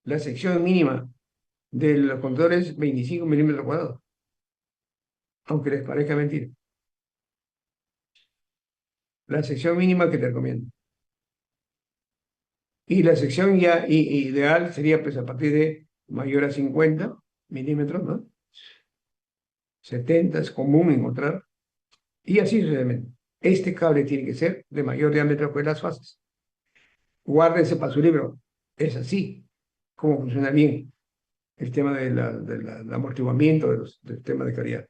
Speaker 2: la sección mínima de los conductores es 25 milímetros cuadrados, aunque les parezca mentira. La sección mínima que te recomiendo. Y la sección ya ideal sería pues a partir de mayor a 50 milímetros, ¿no? 70 es común encontrar, y así sucesivamente. Este cable tiene que ser de mayor diámetro que las fases. Guárdense para su libro. Es así como funciona bien el tema del amortiguamiento del tema de calidad.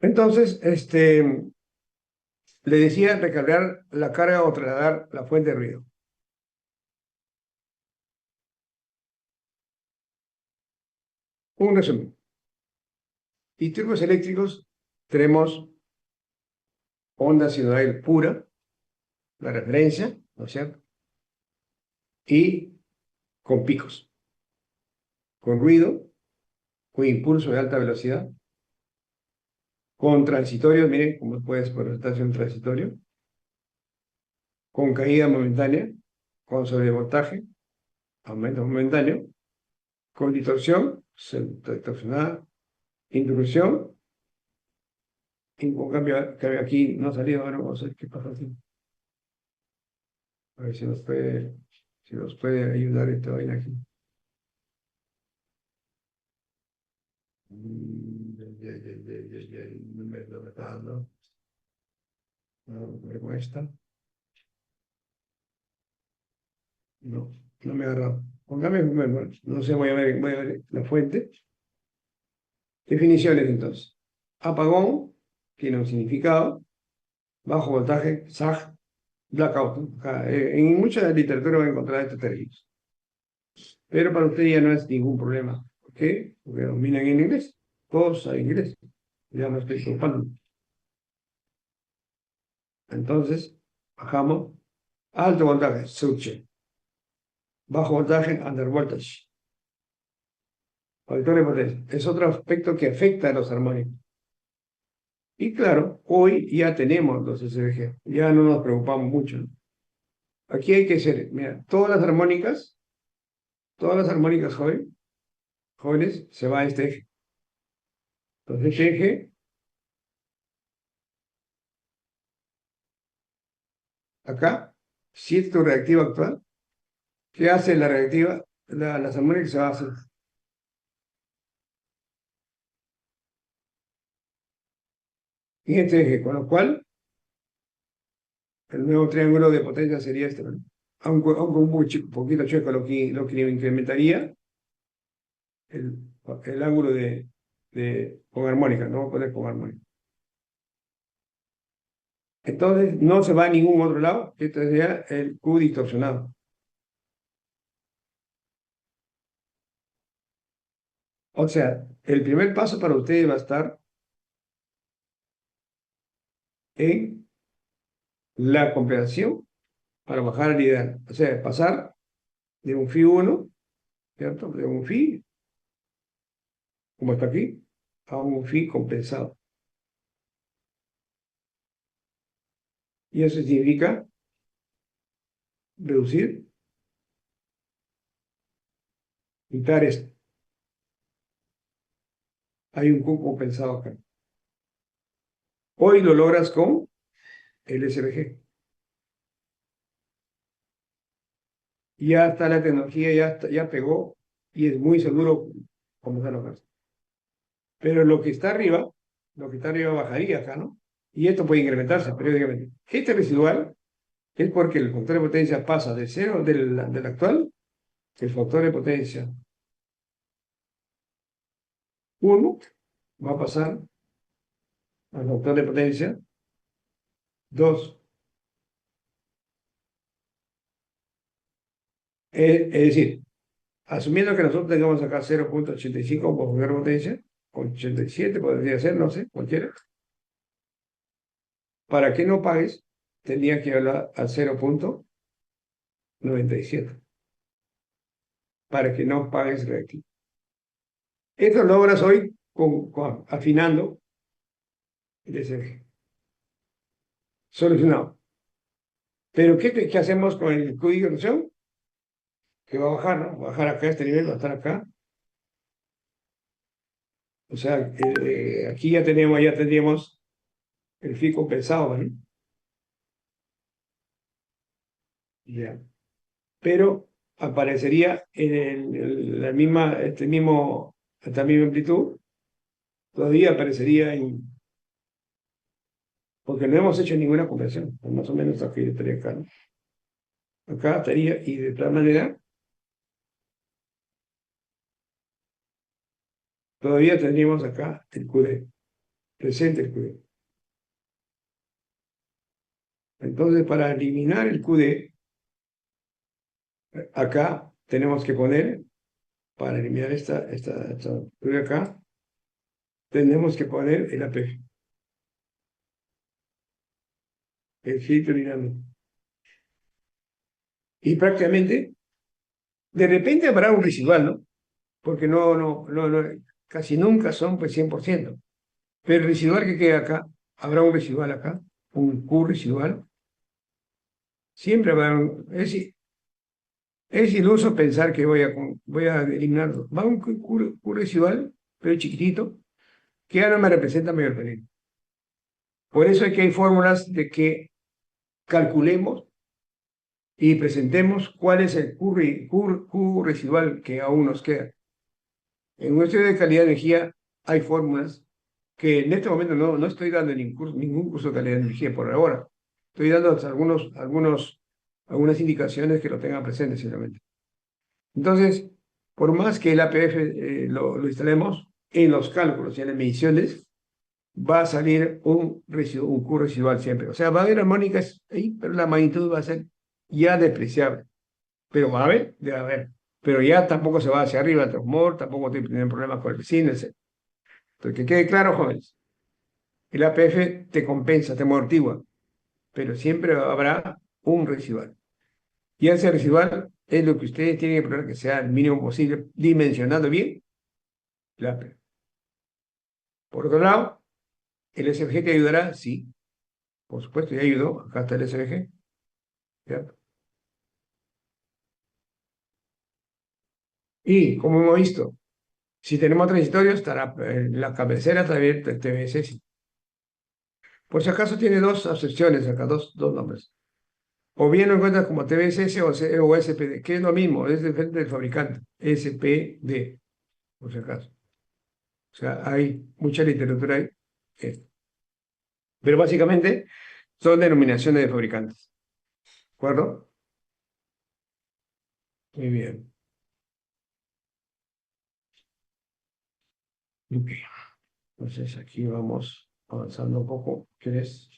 Speaker 2: Entonces, le decía recargar la carga o trasladar la fuente de ruido. Un resumen. Disturbios eléctricos, tenemos onda sinusoidal pura, la referencia, ¿no es cierto? Y con picos, con ruido, con impulso de alta velocidad, con transitorios, miren cómo puede presentarse un transitorio, con caída momentánea, con sobrevoltaje, aumento momentáneo, con distorsión, distorsionada, intrusión, y con cambio aquí no ha salido, ahora vamos a ver qué pasa aquí. A ver si nos puede ayudar esta vaina aquí. No me está dando. No, con esta. No, no me ha agarrado. Póngame, bueno, no sé, voy a ver la fuente. Definiciones entonces. Apagón tiene un significado. Bajo voltaje, SAG, blackout, ¿no? En mucha literatura va a encontrar estos términos. Pero para usted ya no es ningún problema. ¿Por qué? Porque dominan en inglés. Todos saben inglés. Ya no estoy preocupando. Entonces, bajamos. Alto voltaje, switch. Bajo voltaje, under voltage. Factor de potencia. Es otro aspecto que afecta a los armónicos. Y claro, hoy ya tenemos los SVG. Ya no nos preocupamos mucho, ¿no? Aquí hay que ser, mira, todas las armónicas jóvenes, se va a este eje. Entonces, este eje, acá, si es tu reactiva actual, ¿qué hace la reactiva? Las armónicas se van a hacer en este eje, con lo cual el nuevo triángulo de potencia sería este, ¿no? Aunque un poquito chueco, lo que incrementaría el, el ángulo con armónica, no voy a poner con armónica. Entonces no se va a ningún otro lado, esto sería el Q distorsionado. O sea, el primer paso para ustedes va a estar en la compensación para bajar al ideal. O sea, pasar de un Φ1, ¿cierto? De un Φ, como está aquí, a un Φ compensado. Y eso significa reducir, quitar esto. Hay un Q compensado acá. Hoy lo logras con el SVG. Ya está la tecnología, ya pegó y es muy seguro comenzar a lograr. Pero lo que está arriba bajaría acá, ¿no? Y esto puede incrementarse periódicamente. Este residual es porque el factor de potencia pasa de cero del actual, el factor de potencia 1 va a pasar al factor de potencia 2. Es decir, asumiendo que nosotros tengamos acá 0,85 por factor de potencia, 87 podría ser, no sé, cualquiera. Para que no pagues, tendría que hablar a 0,97 para que no pagues reactivo. Esto lo logras hoy afinando el SG. Solucionado. Pero ¿qué hacemos con el Q de distorsión? Que va a bajar, ¿no? Va a bajar acá, este nivel va a estar acá. O sea, aquí ya tendríamos el Φ compensado, ¿no? Ya. Pero aparecería en esta misma amplitud, todavía aparecería porque no hemos hecho ninguna conversión, pues más o menos aquí estaría acá, ¿no? Acá estaría, y de tal manera, todavía tendríamos acá el QD, presente el QD. Entonces, para eliminar el QD, acá tenemos que poner, para eliminar esta QD acá, tenemos que poner el APF, el filtro dinámico. Y prácticamente, de repente habrá un residual, ¿no? Porque casi nunca son pues 100%. Pero el residual que queda acá, habrá un residual acá, un Q residual. Siempre va a haber es iluso pensar que voy a eliminarlo. Va un Q residual, pero chiquitito, que ya no me representa mayor peligro. Por eso es que hay fórmulas de que calculemos y presentemos cuál es el Q residual que aún nos queda. En un estudio de calidad de energía hay fórmulas que en este momento no estoy dando ningún curso de calidad de energía por ahora. Estoy dando algunas indicaciones que lo tengan presente simplemente. Entonces, por más que el APF lo instalemos en los cálculos y en las mediciones, va a salir un Q residual siempre. O sea, va a haber armónicas ahí, pero la magnitud va a ser ya despreciable. Pero va a haber, debe haber. Pero ya tampoco se va hacia arriba el transmor, tampoco tiene problemas con el vecino, etc. Entonces, que quede claro, jóvenes, el APF te compensa, te amortigua. pero siempre habrá un residual. Y ese residual es lo que ustedes tienen que probar que sea el mínimo posible, dimensionando bien la P. Por otro lado, ¿el SVG te ayudará? Sí, por supuesto, ya ayudó. Acá está el SVG. ¿Ya? Y, como hemos visto, si tenemos transitorio, estará la cabecera también del TBS. Por si acaso tiene dos acepciones acá, dos nombres. O bien lo encuentras como TBSS o SPD, que es lo mismo, es diferente del fabricante. SPD, por si acaso. O sea, hay mucha literatura ahí. eh, Pero básicamente son denominaciones de fabricantes. ¿De acuerdo? Muy bien. Ok. Entonces aquí vamos avanzando un poco. ¿Quieres?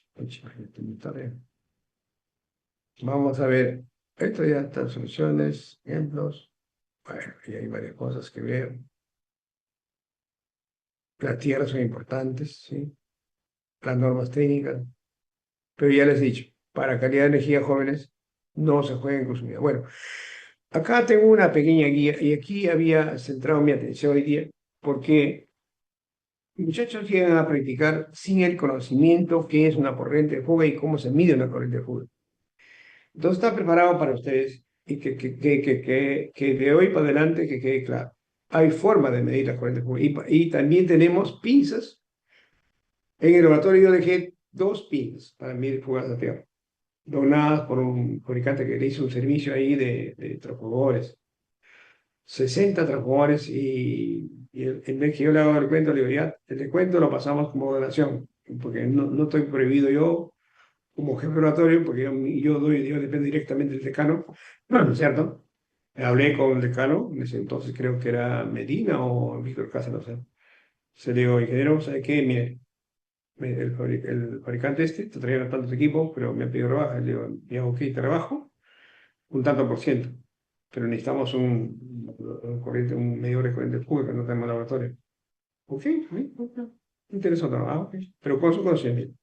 Speaker 2: Vamos a ver. Esto ya están soluciones, ejemplos. Bueno, y hay varias cosas que ver. Las tierras son importantes, ¿sí? Las normas técnicas. Pero ya les he dicho, para calidad de energía jóvenes, no se jueguen con su vida. Bueno, acá tengo una pequeña guía y aquí había centrado mi atención hoy día porque muchachos llegan a practicar sin el conocimiento qué es una corriente de fuga y cómo se mide una corriente de fuga. Entonces está preparado para ustedes y que de hoy para adelante que quede claro. Hay forma de medir la corriente de fuga y también tenemos pinzas. En el laboratorio yo dejé dos pinzas para medir fugas de tierra, donadas por un fabricante que le hizo un servicio ahí de transformadores. 60 transformadores y el mes que yo le hago el recuento, le digo, ya, el descuento lo pasamos como donación, porque no estoy prohibido yo como jefe de laboratorio, porque yo dependo directamente del decano, ¿no es cierto? Hablé con el decano, en ese entonces creo que era Medina o Víctor Casa, no sé. Se le digo, ingeniero, ¿sabe qué? Mire, el fabricante este te traía tantos equipos, pero me ha pedido rebaja. Le digo, ya, ok, te rebajo un tanto por ciento, pero necesitamos un medidor de corriente pública, no tenemos laboratorio. Ok, ok, interesante, ok, pero con su conocimiento.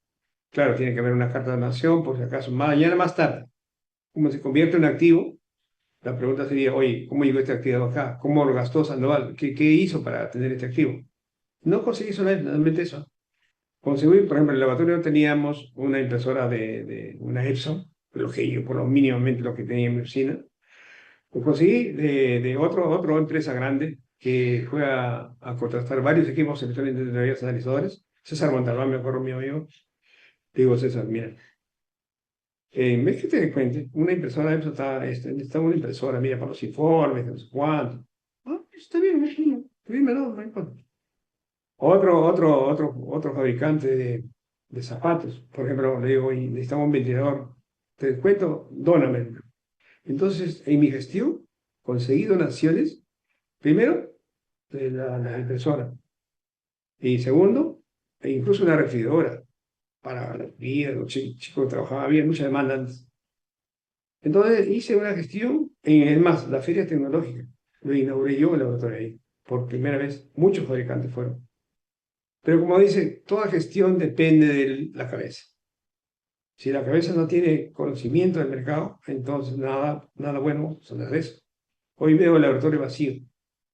Speaker 2: Claro, tiene que haber una carta de donación, por si acaso, mañana más tarde. Como se convierte en activo, la pregunta sería, oye, ¿cómo llegó este activo acá? ¿Cómo lo gastó Sandoval? ¿Qué hizo para tener este activo? No conseguí solamente eso. Conseguí, por ejemplo, en el laboratorio teníamos una impresora de una Epson, lo que yo, por lo mínimamente lo que tenía en mi oficina. Lo conseguí de otra empresa grande que fue a contratar varios equipos electrónicos de varios analizadores. César Montalbán, me acuerdo, mi amigo. Digo, César, mira, ¿ves que te des cuenta? Una impresora Epson está una impresora, mira, para los informes, no sé cuánto. Ah, está bien, dime, no hay problema. Otro fabricante de zapatos, por ejemplo, le digo, y necesitamos un ventilador. Te descuento, dóname. Entonces, en mi gestión, conseguí donaciones, primero, de la impresora, y segundo, e incluso una refrigeradora para la vida, los chicos que trabajaban, había mucha demanda antes. Entonces, hice una gestión, es más, la feria tecnológica, lo inauguré yo en el laboratorio ahí, por primera vez, muchos fabricantes fueron. Pero como dice, toda gestión depende de la cabeza. Si la cabeza no tiene conocimiento del mercado, entonces nada bueno saldrá de eso. Hoy veo el laboratorio vacío.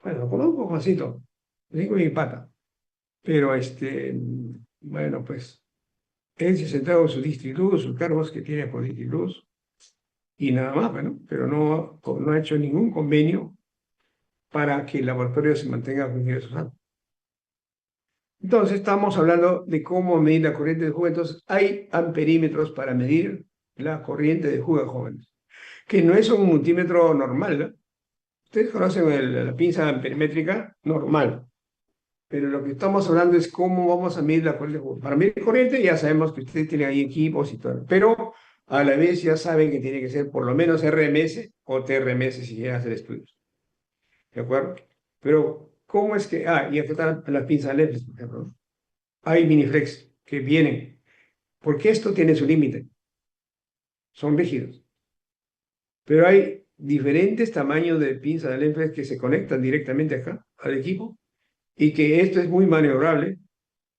Speaker 2: Bueno, lo conozco, Juancito, le digo mi pata. Pero bueno, pues él se ha sentado en su distribución, sus cargos que tiene por distribución, y nada más, bueno, pero no ha hecho ningún convenio para que el laboratorio se mantenga con ingresos altos. Entonces, estamos hablando de cómo medir la corriente de jugo. Entonces, hay amperímetros para medir la corriente de jugo de jóvenes, que no es un multímetro normal, ¿no? Ustedes conocen la pinza amperimétrica normal, pero lo que estamos hablando es cómo vamos a medir la corriente de jugo. Para medir corriente ya sabemos que ustedes tienen ahí equipos y todo, pero a la vez ya saben que tiene que ser por lo menos RMS o TRMS si quieren hacer estudios. ¿De acuerdo? Pero, ¿cómo es que...? Ah, y aquí están las pinzas LEFs, por ejemplo, ¿no? Hay miniflex que vienen, porque esto tiene su límite, son rígidos. Pero hay diferentes tamaños de pinza de Lenflex que se conectan directamente acá al equipo y que esto es muy maniobrable,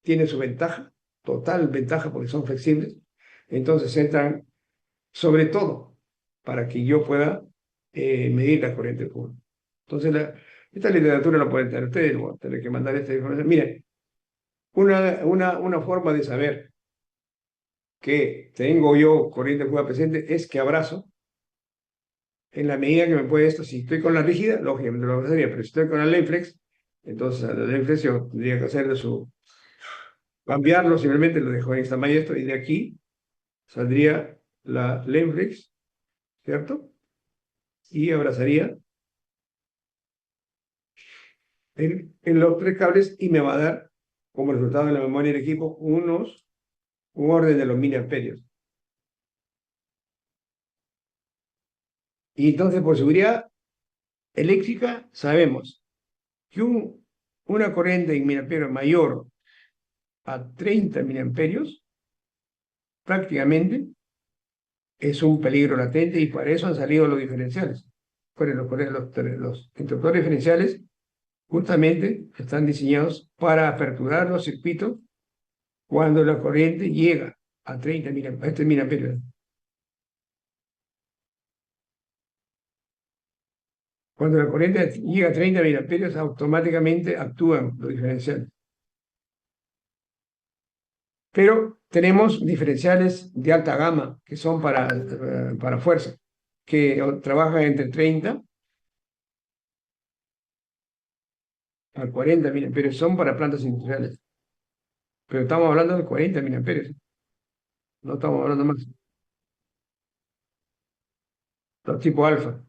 Speaker 2: tiene su ventaja, total ventaja porque son flexibles. Entonces entran sobre todo para que yo pueda medir la corriente de flujo. Entonces, esta literatura la pueden tener ustedes, voy a tener que mandar esta información. Miren, una forma de saber que tengo yo corriente de fuga presente es que abrazo en la medida que me puede esto. Si estoy con la rígida, lógicamente lo abrazaría, pero si estoy con la Lenflex, entonces a la Lenflex yo tendría que hacerle cambiarlo, simplemente lo dejo en esta malla esto, y de aquí saldría la Lenflex, ¿cierto? Y abrazaría en los tres cables y me va a dar, como resultado de la memoria del equipo, un orden de los miliamperios. Y entonces, por seguridad eléctrica, sabemos que una corriente en miliamperios mayor a 30 miliamperios prácticamente es un peligro latente, y para eso han salido los diferenciales. Los interruptores diferenciales justamente están diseñados para aperturar los circuitos cuando la corriente llega a 30 miliamperios. Cuando la corriente llega a 30 miliamperios, automáticamente actúan los diferenciales. Pero tenemos diferenciales de alta gama, que son para fuerza, que trabajan entre 30 a 40 miliamperios, son para plantas industriales. Pero estamos hablando de 40 miliamperios, no estamos hablando más. Los tipos alfa.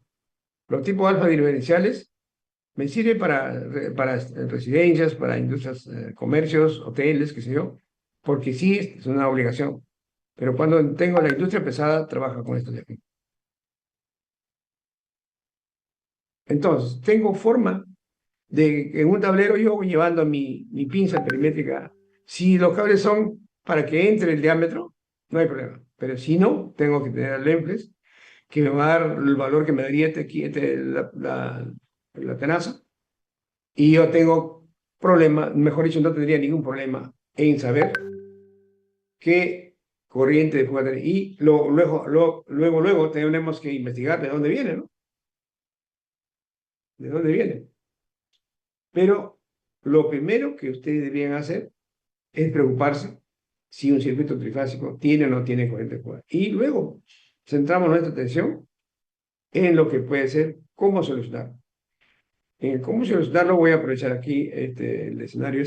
Speaker 2: Los tipos alfa diferenciales me sirven para residencias, para industrias, comercios, hoteles, qué sé yo, porque sí es una obligación. Pero cuando tengo la industria pesada, trabaja con esto de aquí. Entonces, tengo forma de que en un tablero yo voy llevando mi pinza perimétrica. Si los cables son para que entre el diámetro, no hay problema. Pero si no, tengo que tener el Lenflex, que me va a dar el valor que me daría la tenaza. Y yo tengo problema, mejor dicho, no tendría ningún problema en saber qué corriente de fuga tener. Y luego tenemos que investigar de dónde viene, ¿no? ¿De dónde viene? Pero lo primero que ustedes deberían hacer es preocuparse si un circuito trifásico tiene o no tiene corriente de fuga. Y luego centramos nuestra atención en lo que puede ser cómo solucionarlo. En cómo solucionarlo voy a aprovechar aquí el escenario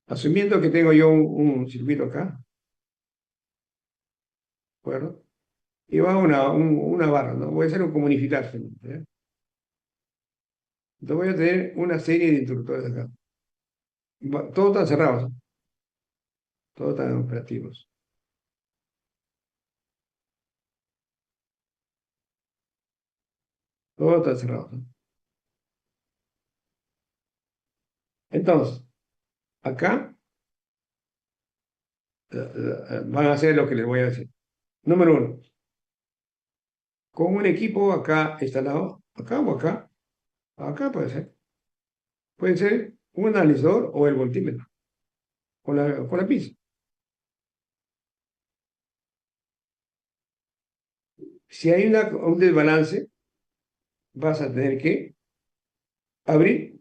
Speaker 2: asumiendo que tengo yo un circuito acá, ¿de acuerdo? Y va una barra, ¿no? Voy a hacer un comunificador. ¿Ya? Entonces voy a tener una serie de interruptores acá. Todos están cerrados, ¿no? Todos están operativos. Todos están cerrados, ¿no? Entonces, acá van a hacer lo que les voy a decir. Número uno, con un equipo acá instalado, acá o acá, acá puede ser un analizador o el voltímetro, con la pinza. Si hay un desbalance, vas a tener que abrir,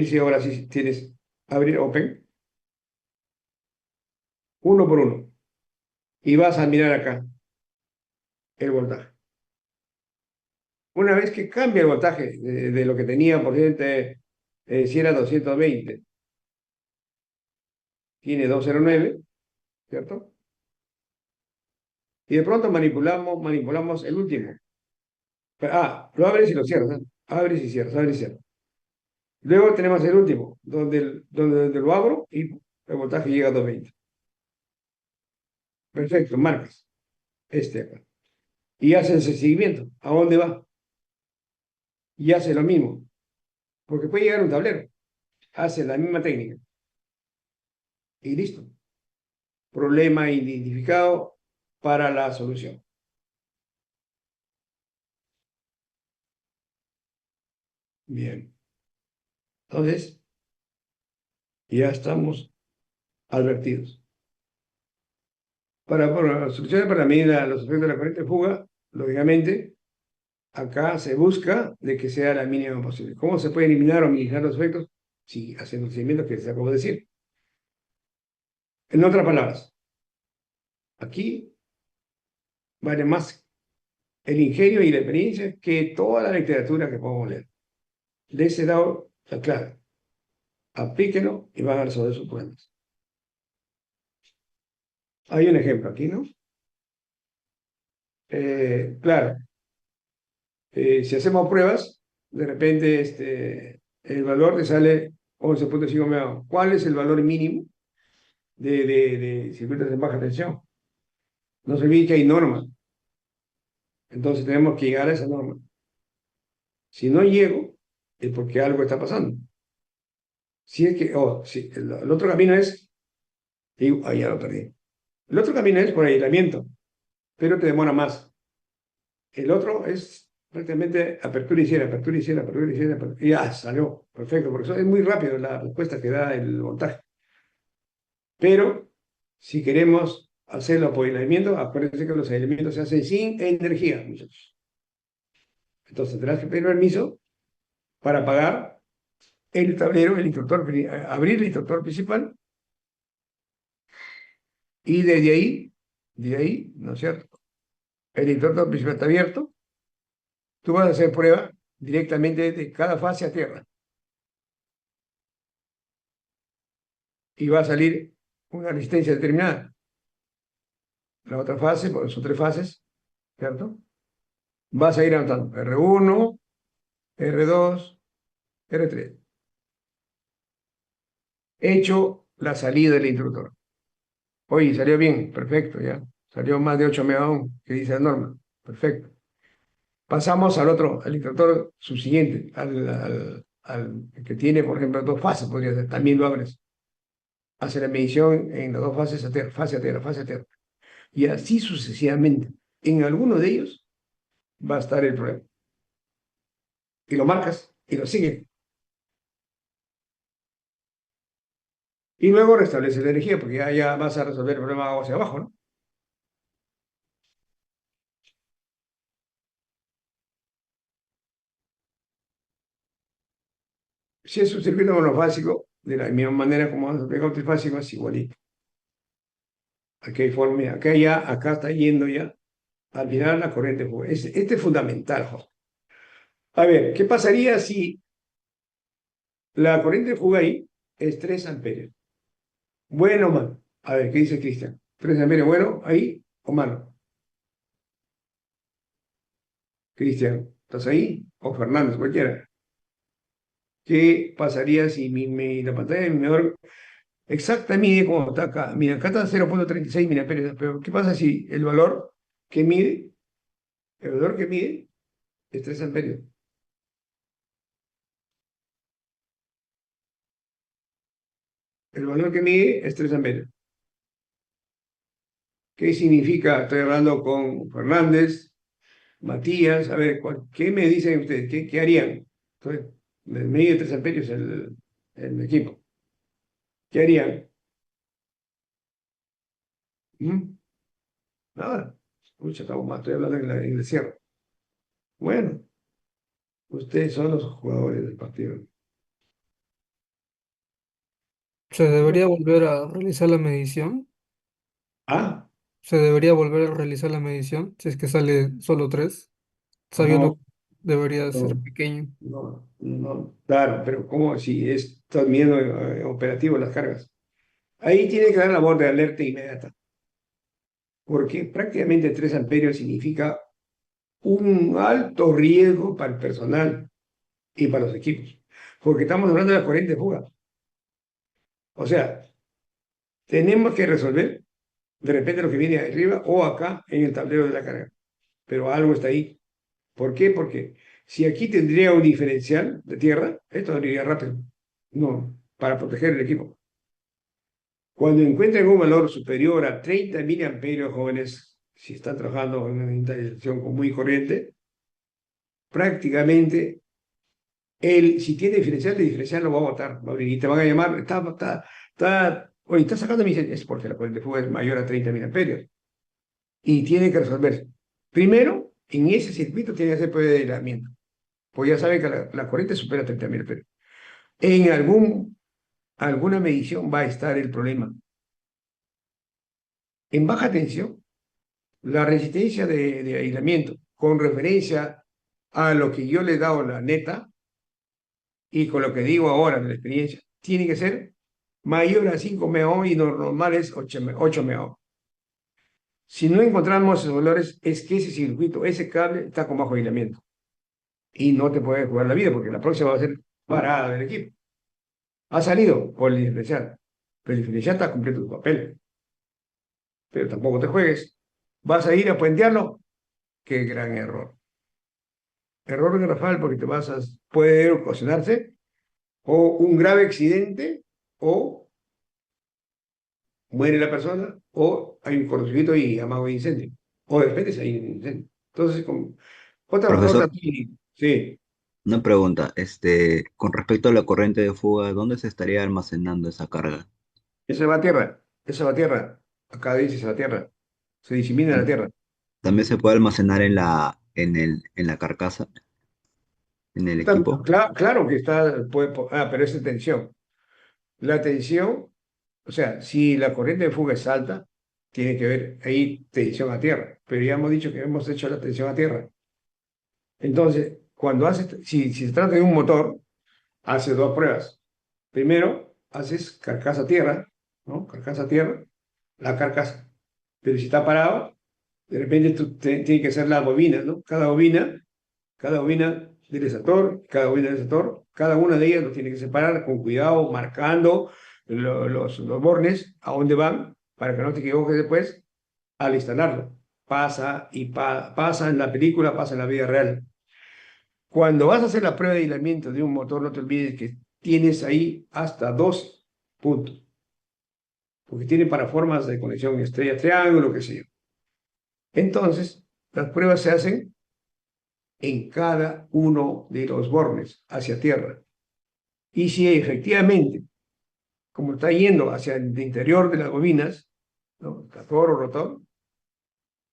Speaker 2: si ahora sí tienes, abrir open, uno por uno, y vas a mirar acá el voltaje. Una vez que cambia el voltaje de lo que tenía, por ejemplo, si era 220, tiene 209, ¿cierto? Y de pronto manipulamos el último. Lo abres y lo cierras, ¿no? Abres y cierras, abres y cierras. Luego tenemos el último, donde lo abro y el voltaje llega a 220. Perfecto, marcas acá. Y haces el seguimiento. ¿A dónde va? Y hace lo mismo. Porque puede llegar un tablero. Hace la misma técnica. Y listo. Problema identificado para la solución. Bien. Entonces, ya estamos advertidos. Para soluciones para medir los efectos de la corriente de fuga, lógicamente, acá se busca de que sea la mínima posible. ¿Cómo se puede eliminar o minimizar los efectos? Sí, haciendo el seguimiento que les acabo de decir. En otras palabras, aquí vale más el ingenio y la experiencia que toda la literatura que podemos leer. De ese lado, está claro. Aplíquenlo y van a resolver sus problemas. Hay un ejemplo aquí, ¿no? Claro, si hacemos pruebas, de repente el valor te sale 11,5 megavatios. ¿Cuál es el valor mínimo de circuitos de baja tensión? No se olvide que hay normas, entonces tenemos que llegar a esa norma. Si no llego, es porque algo está pasando. Si es que, si, el otro camino es, digo, ahí ya lo perdí. El otro camino es por aislamiento, pero te demora más. El otro es prácticamente apertura y cierre, apertura y cierre, apertura y cierre, y ya salió, perfecto, porque eso es muy rápido la respuesta que da el voltaje. Pero si queremos hacerlo por aislamiento, acuérdense que los aislamientos se hacen sin energía, muchachos. Entonces tendrás que pedir permiso para apagar el tablero, el interruptor, abrir el interruptor principal y de ahí, ¿no es cierto? El interruptor principal está abierto, tú vas a hacer prueba directamente de cada fase a tierra y va a salir una resistencia determinada. La otra fase, porque son tres fases, ¿cierto? Vas a ir anotando R1, R2, R3. Hecho la salida del interruptor. Oye, salió bien, perfecto, ya. Salió más de 8 megaohm, que dice la norma. Perfecto. Pasamos al otro, al interruptor subsiguiente, al que tiene, por ejemplo, dos fases, podría ser. También lo abres. Hace la medición en las dos fases, fase a tierra, fase a tierra. Y así sucesivamente. En alguno de ellos va a estar el problema. Y lo marcas y lo sigues. Y luego restableces la energía, porque ya vas a resolver el problema de agua hacia abajo, ¿no? Si es un circuito monofásico, de la misma manera como vamos a aplicar un trifásico, es igualito. Aquí hay forma, acá está yendo ya al final la corriente de fuga. Este es fundamental, jo. A ver, ¿qué pasaría si la corriente de fuga ahí es 3 amperios? ¿Bueno o malo? A ver, ¿qué dice Cristian? ¿3 amperios bueno ahí o malo? Cristian, ¿estás ahí? O Fernández, cualquiera. ¿Qué pasaría si la pantalla de mi medidor exacta mide como está acá? Mira, acá está 0,36 miliamperios, pero ¿qué pasa si que mide, el valor que mide es 3 amperios? El valor que mide es 3 amperios. ¿Qué significa? Estoy hablando con Fernández, Matías, a ver, ¿qué me dicen ustedes? ¿Qué harían? Entonces, mide 3 amperios el equipo. ¿Qué harían? ¿Mm? Nada. Escucha, estamos más, estoy hablando en el cierre. Bueno, ustedes son los jugadores del partido.
Speaker 3: ¿Se debería volver a realizar la medición?
Speaker 2: Ah,
Speaker 3: ¿Se debería volver a realizar la medición si es que sale solo 3, sabiendo
Speaker 2: no,
Speaker 3: que debería ser
Speaker 2: no,
Speaker 3: pequeño?
Speaker 2: no. Claro, pero ¿cómo si estás midiendo operativo las cargas? Ahí tiene que dar labor de alerta inmediata, porque prácticamente 3 amperios significa un alto riesgo para el personal y para los equipos, porque estamos hablando de la corriente de fuga. O sea, tenemos que resolver de repente lo que viene arriba o acá en el tablero de la carga, pero algo está ahí. ¿Por qué? Porque si aquí tendría un diferencial de tierra, esto iría rápido. No, para proteger el equipo. Cuando encuentren un valor superior a 30 miliamperios, jóvenes, si están trabajando en una instalación con muy corriente, prácticamente Si tiene diferencial, el diferencial lo va a botar. Y te van a llamar, oye, está sacando mi... Es porque la corriente de fuga es mayor a 30.000 amperios. Y tiene que resolverse. Primero, en ese circuito tiene que hacer prueba de aislamiento. Pues ya saben que la corriente supera 30.000 amperios. En alguna medición va a estar el problema. En baja tensión, la resistencia de aislamiento con referencia a lo que yo le he dado la neta y con lo que digo ahora de la experiencia, tiene que ser mayor a 5 MO y normal es 8 MO. Si no encontramos esos valores, es que ese circuito, ese cable está con bajo aislamiento y no te puedes jugar la vida porque la próxima va a ser parada del equipo. Ha salido por el diferencial, pero el diferencial está cumpliendo tu papel, pero tampoco te juegues. ¿Vas a ir a puentearlo? Qué gran error. Error garrafal porque puede ocasionarse o un grave accidente o muere la persona o hay un cortocircuito y amago de incendio. O de repente hay un incendio. Entonces,
Speaker 4: Profesor,
Speaker 2: sí,
Speaker 4: una pregunta, con respecto a la corriente de fuga, ¿dónde se estaría almacenando esa carga?
Speaker 2: eso va a tierra, eso va a tierra. Acá dice se va a tierra, se disemina en la
Speaker 4: Tam-
Speaker 2: tierra.
Speaker 4: ¿También se puede almacenar en la carcasa, en el equipo?
Speaker 2: Claro que está, pero es tensión. La tensión, o sea, si la corriente de fuga es alta, tiene que ver ahí tensión a tierra. Pero ya hemos dicho que hemos hecho la tensión a tierra. Entonces, si se trata de un motor, haces dos pruebas. Primero, haces carcasa a tierra, ¿no? Carcasa a tierra, la carcasa. Pero si está parado, de repente tienes que hacer las bobinas, ¿no? Cada bobina del estator, cada bobina del estator, cada una de ellas lo tiene que separar con cuidado, marcando los bornes a dónde van, para que no te equivoques después al instalarlo. Pasa en la película, pasa en la vida real. Cuando vas a hacer la prueba de aislamiento de un motor, no te olvides que tienes ahí hasta 2 puntos, porque tiene para formas de conexión estrella-triángulo, qué sé yo. Entonces, las pruebas se hacen en cada uno de los bornes hacia tierra. Y si efectivamente, como está yendo hacia el interior de las bobinas, ¿no? Estator o rotor,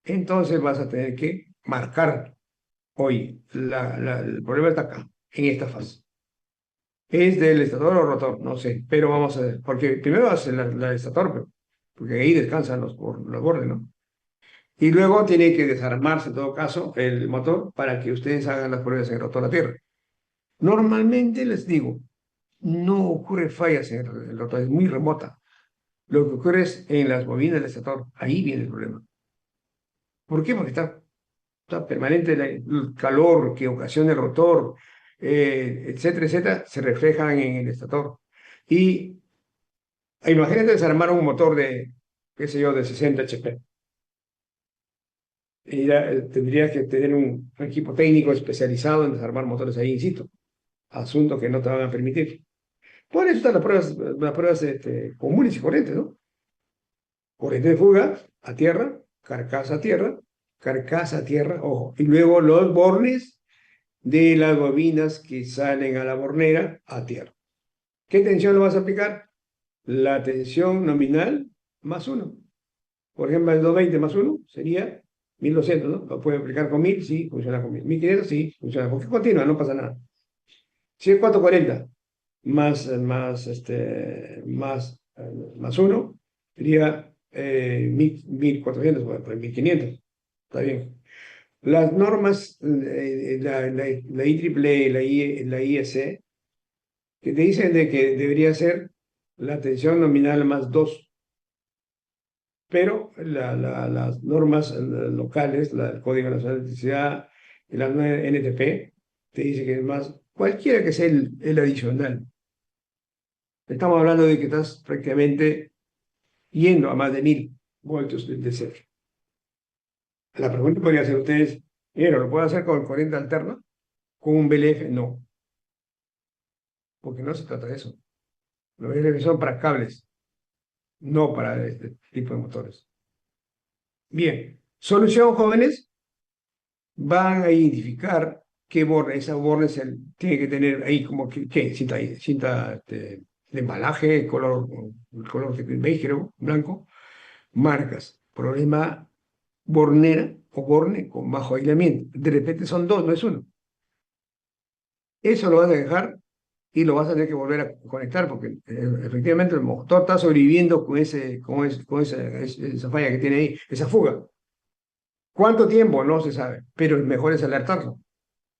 Speaker 2: entonces vas a tener que marcar, oye, el problema está acá, en esta fase. ¿Es del estator o rotor? No sé, pero vamos a ver, porque primero hace la estator, porque ahí descansan los bordes, ¿no? Y luego tiene que desarmarse, en todo caso, el motor para que ustedes hagan las pruebas en el rotor a tierra. Normalmente les digo, no ocurre fallas en el rotor, es muy remota. Lo que ocurre es en las bobinas del estator, ahí viene el problema. ¿Por qué? Porque está permanente el calor que ocasiona el rotor, etcétera, etcétera, se reflejan en el estator. Y imagínate desarmar un motor de, qué sé yo, de 60 HP. Y ya, tendrías que tener un equipo técnico especializado en desarmar motores ahí in situ, asunto que no te van a permitir. Por eso están las pruebas comunes y corrientes, ¿no? Corriente de fuga carcasa a tierra, ojo. Y luego los bornes de las bobinas que salen a la bornera a tierra. ¿Qué tensión lo vas a aplicar? La tensión nominal más 1. Por ejemplo, el 220 más 1 sería 1200, ¿no? Lo puede aplicar con 1000, sí, funciona con 1000. 1500, sí, funciona. Porque continua, no pasa nada. Si es 440 más 1, sería 1400, bueno, pues 1500. Está bien. Las normas, la IEEE, la IEC, que te dicen de que debería ser la tensión nominal más 2, pero las normas locales, el Código Nacional de Electricidad y la NTP, te dice que es más, cualquiera que sea el adicional. Estamos hablando de que estás prácticamente yendo a más de 1000 voltios de DC. La pregunta podría ser ustedes, ¿lo puedo hacer con corriente alterna? ¿Con un BLF? No, porque no se trata de eso. Los BLF son para cables, no para este tipo de motores. Bien, solución, jóvenes, van a identificar ¿Qué borne? Esa borne tiene que tener ahí como que, ¿qué? Cinta de embalaje, color beige, creo, blanco, marcas. Problema bornera o borne con bajo aislamiento. De repente son dos, no es uno. Eso lo vas a dejar y lo vas a tener que volver a conectar porque efectivamente el motor está sobreviviendo con esa falla que tiene ahí, esa fuga. ¿Cuánto tiempo? No se sabe, pero el mejor es alertarlo.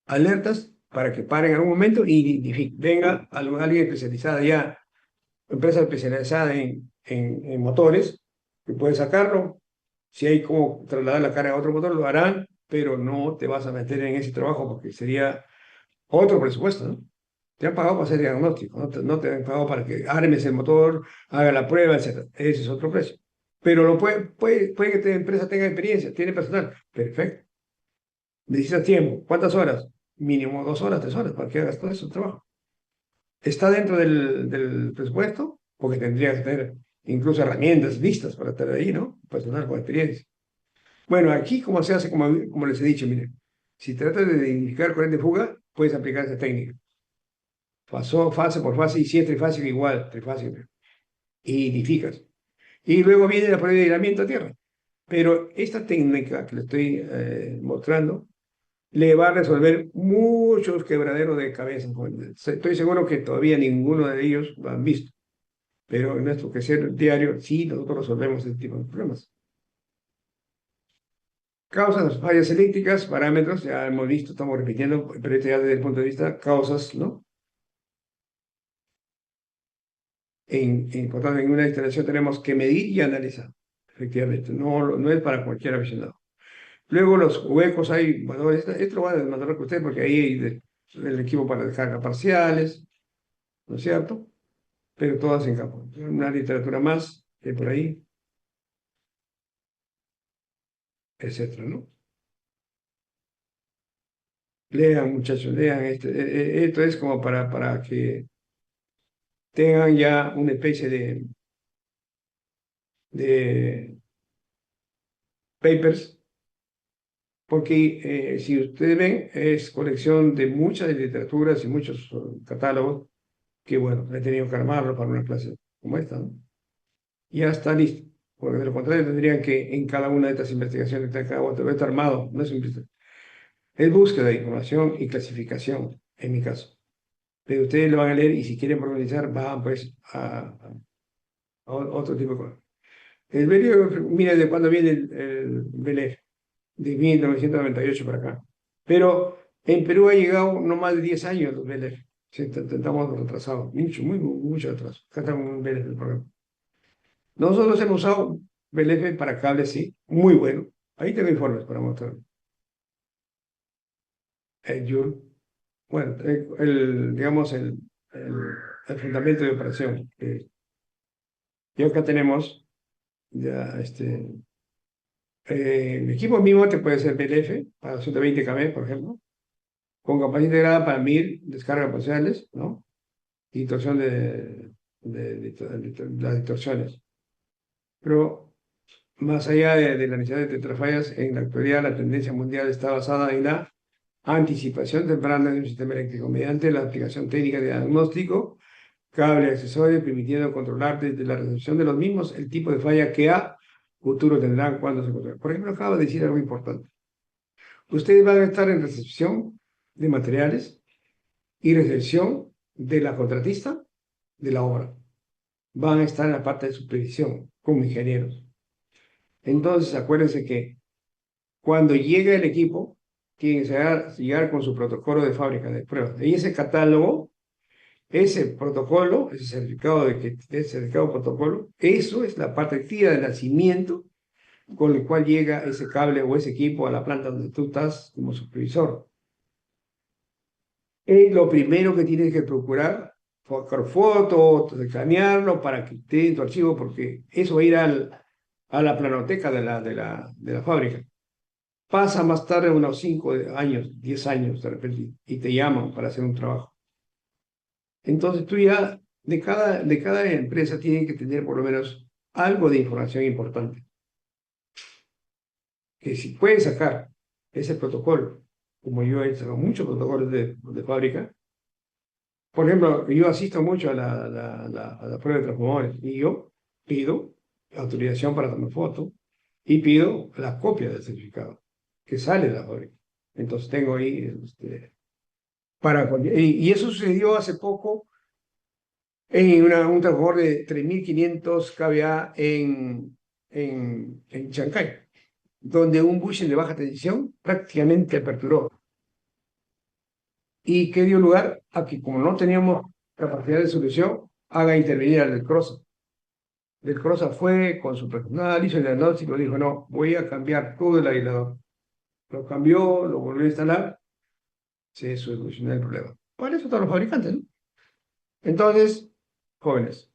Speaker 2: Alertas para que paren en algún momento y venga alguien especializada ya, empresa especializada en motores, que puede sacarlo. Si hay como trasladar la carga a otro motor, lo harán, pero no te vas a meter en ese trabajo porque sería otro presupuesto, ¿no? Te han pagado para hacer diagnóstico, no te han pagado para que armes el motor, haga la prueba, etc. Ese es otro precio. Pero puede que tu empresa tenga experiencia, tiene personal. Perfecto. Necesitas tiempo. ¿Cuántas horas? Mínimo 2 horas, 3 horas para que hagas todo ese trabajo. ¿Está dentro del presupuesto? Porque tendrías que tener incluso herramientas listas para estar ahí, ¿no? Personal con experiencia. Bueno, aquí como se hace, como les he dicho, miren, si tratas de identificar corriente de fuga, puedes aplicar esa técnica. Pasó fase por fase y si es trifásico igual, trifásico. Y identificas. Y luego viene la prueba de aislamiento a tierra. Pero esta técnica que le estoy mostrando le va a resolver muchos quebraderos de cabeza. Estoy seguro que todavía ninguno de ellos lo han visto, pero en nuestro quehacer diario sí nosotros resolvemos este tipo de problemas. Causas, fallas eléctricas, parámetros, ya hemos visto, estamos repitiendo, pero este ya desde el punto de vista causas, ¿no? Por tanto, en una instalación tenemos que medir y analizar, efectivamente, no es para cualquier aficionado. Luego los huecos hay, bueno, esto lo va a demandar con usted porque ahí hay el equipo para descarga parciales, ¿no es cierto? Pero todas en campo. Una literatura más que por ahí, etcétera, ¿no? Lean, muchachos, lean. Esto es como para que tengan ya una especie de papers, porque si ustedes ven, es colección de muchas literaturas y muchos catálogos que, bueno, he tenido que armarlo para una clase como esta, ¿no? Ya está listo. Porque de lo contrario tendrían que en cada una de estas investigaciones, cada otro, está armado, no es simple. Es búsqueda de información y clasificación, en mi caso. Pero ustedes lo van a leer y si quieren profundizar, van pues a otro tipo de cosas. El Belio, mira de cuándo viene el Belef, de 1998 para acá. Pero en Perú ha llegado no más de 10 años los Belef. Sí, estamos retrasados, mucho atraso. Acá estamos en Belef del programa. Nosotros hemos usado BLF para cables, sí, muy bueno. Ahí tengo informes para mostrar. Joule. Bueno, digamos, el fundamento de operación. Y acá tenemos, ya, el equipo mismo te puede ser BLF para 120 kb, por ejemplo, con capacidad integrada para 1000 descargas parciales, ¿no? Y distorsión de las distorsiones. Pero más allá de la necesidad de tetrafallas, en la actualidad la tendencia mundial está basada en la anticipación temprana de un sistema eléctrico mediante la aplicación técnica de diagnóstico, cable accesorio, permitiendo controlar desde la recepción de los mismos el tipo de falla que a futuro tendrán cuando se controlen. Por ejemplo, acaba de decir algo importante. Ustedes van a estar en recepción de materiales y recepción de la contratista de la obra. Van a estar en la parte de supervisión como ingenieros. Entonces, acuérdense que cuando llega el equipo, tiene que llegar con su protocolo de fábrica de pruebas. Y ese catálogo, ese protocolo, ese certificado protocolo, eso es la parte activa de nacimiento con el cual llega ese cable o ese equipo a la planta donde tú estás como supervisor. Es lo primero que tienes que procurar, sacar fotos, escanearlo para que esté en tu archivo, porque eso va a ir a la planoteca de la fábrica. Pasa más tarde unos 5 años, 10 años de repente, y te llaman para hacer un trabajo. Entonces tú ya, de cada empresa tiene que tener por lo menos algo de información importante. Que si puedes sacar ese protocolo como yo he hecho muchos protocolos de fábrica. Por ejemplo, yo asisto mucho a la prueba de transformadores y yo pido autorización para tomar foto y pido la copia del certificado que sale de la fábrica. Entonces tengo ahí, y eso sucedió hace poco en un transformador de 3500 kVA en Chancay, donde un bushing de baja tensión prácticamente aperturó. Y que dio lugar a que, como no teníamos capacidad de solución, haga intervenir al del CROSA. Del CROSA fue con su personal, hizo el diagnóstico, dijo, no, voy a cambiar todo el aislador. Lo cambió, lo volvió a instalar, se solucionó el problema. Para eso están los fabricantes, ¿no? Entonces, jóvenes,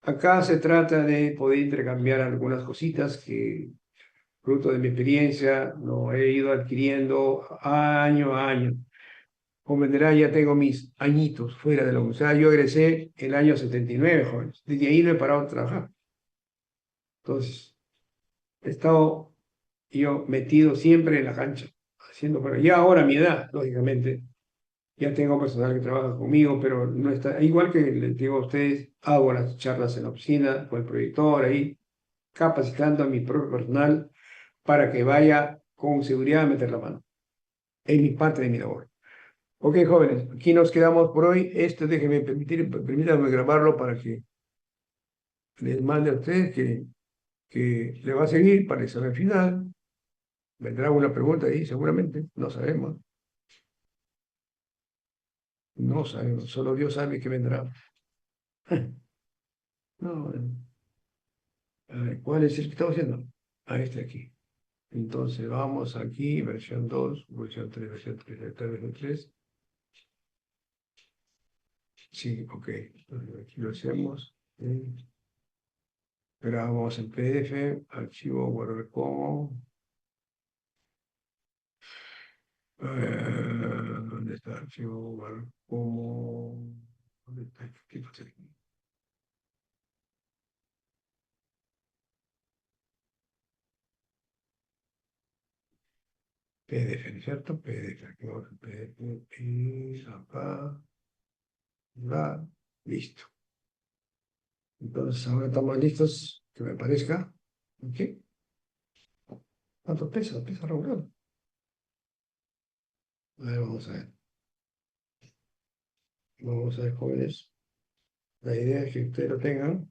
Speaker 2: acá se trata de poder intercambiar algunas cositas que, fruto de mi experiencia, lo he ido adquiriendo año a año. Comprenderá, ya tengo mis añitos fuera de la universidad. Yo egresé el año 79, jóvenes. Desde ahí no he parado de trabajar. Entonces, he estado yo metido siempre en la cancha, haciendo, pero ya ahora a mi edad, lógicamente, ya tengo personal que trabaja conmigo, pero no está, igual que les digo a ustedes, hago las charlas en la oficina, con el proyector ahí, capacitando a mi propio personal para que vaya con seguridad a meter la mano. Es mi parte de mi labor. Ok, jóvenes, aquí nos quedamos por hoy. Permítanme grabarlo para que les mande a ustedes que le va a seguir para el examen final. Vendrá una pregunta ahí, seguramente. No sabemos. No sabemos. Solo Dios sabe qué vendrá. No, a ver, ¿cuál es el que estamos haciendo? A este aquí. Entonces vamos aquí, versión 2, versión 3, versión 3, versión 3. Sí, ok. Entonces aquí lo hacemos. Grabamos en PDF, archivo Word como. ¿Dónde está el archivo Word como? ¿Dónde está? ¿Qué pasa aquí? PDF, ¿no es cierto? PDF, aquí vamos en PDF y acá, listo. Entonces ahora estamos listos, que me parezca. ¿Ok? ¿Cuánto pesa? Pesa regular. A ver, vamos a ver. Vamos a ver, jóvenes. La idea es que ustedes lo tengan.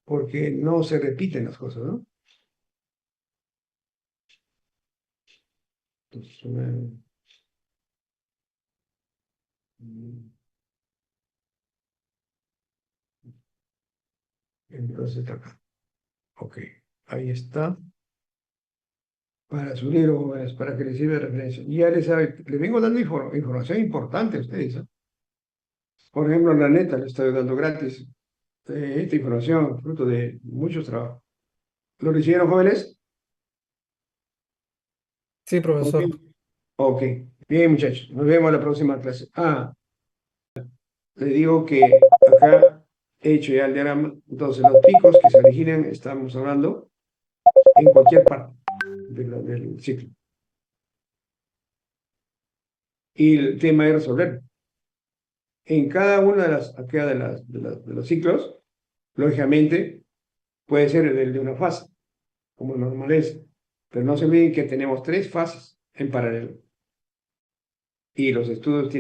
Speaker 2: Porque no se repiten las cosas, ¿no? Entonces, entonces está acá. Ok, ahí está. Para su libro, jóvenes, para que les sirva de referencia. Y ya les vengo dando información importante a ustedes, ¿eh? Por ejemplo, en la neta les estoy dando gratis esta información, fruto de muchos trabajos. ¿Lo recibieron, jóvenes?
Speaker 3: Sí,
Speaker 2: Ok.
Speaker 3: profesor.
Speaker 2: Ok, bien, muchachos, nos vemos en la próxima clase. Le digo que acá he hecho ya el diagrama. Entonces, los picos que se originen, estamos hablando en cualquier parte del ciclo. Y el tema es resolver. En cada una de de los ciclos, lógicamente, puede ser el de una fase, como normal es. Pero no se olviden que tenemos tres fases en paralelo. Y los estudios tienen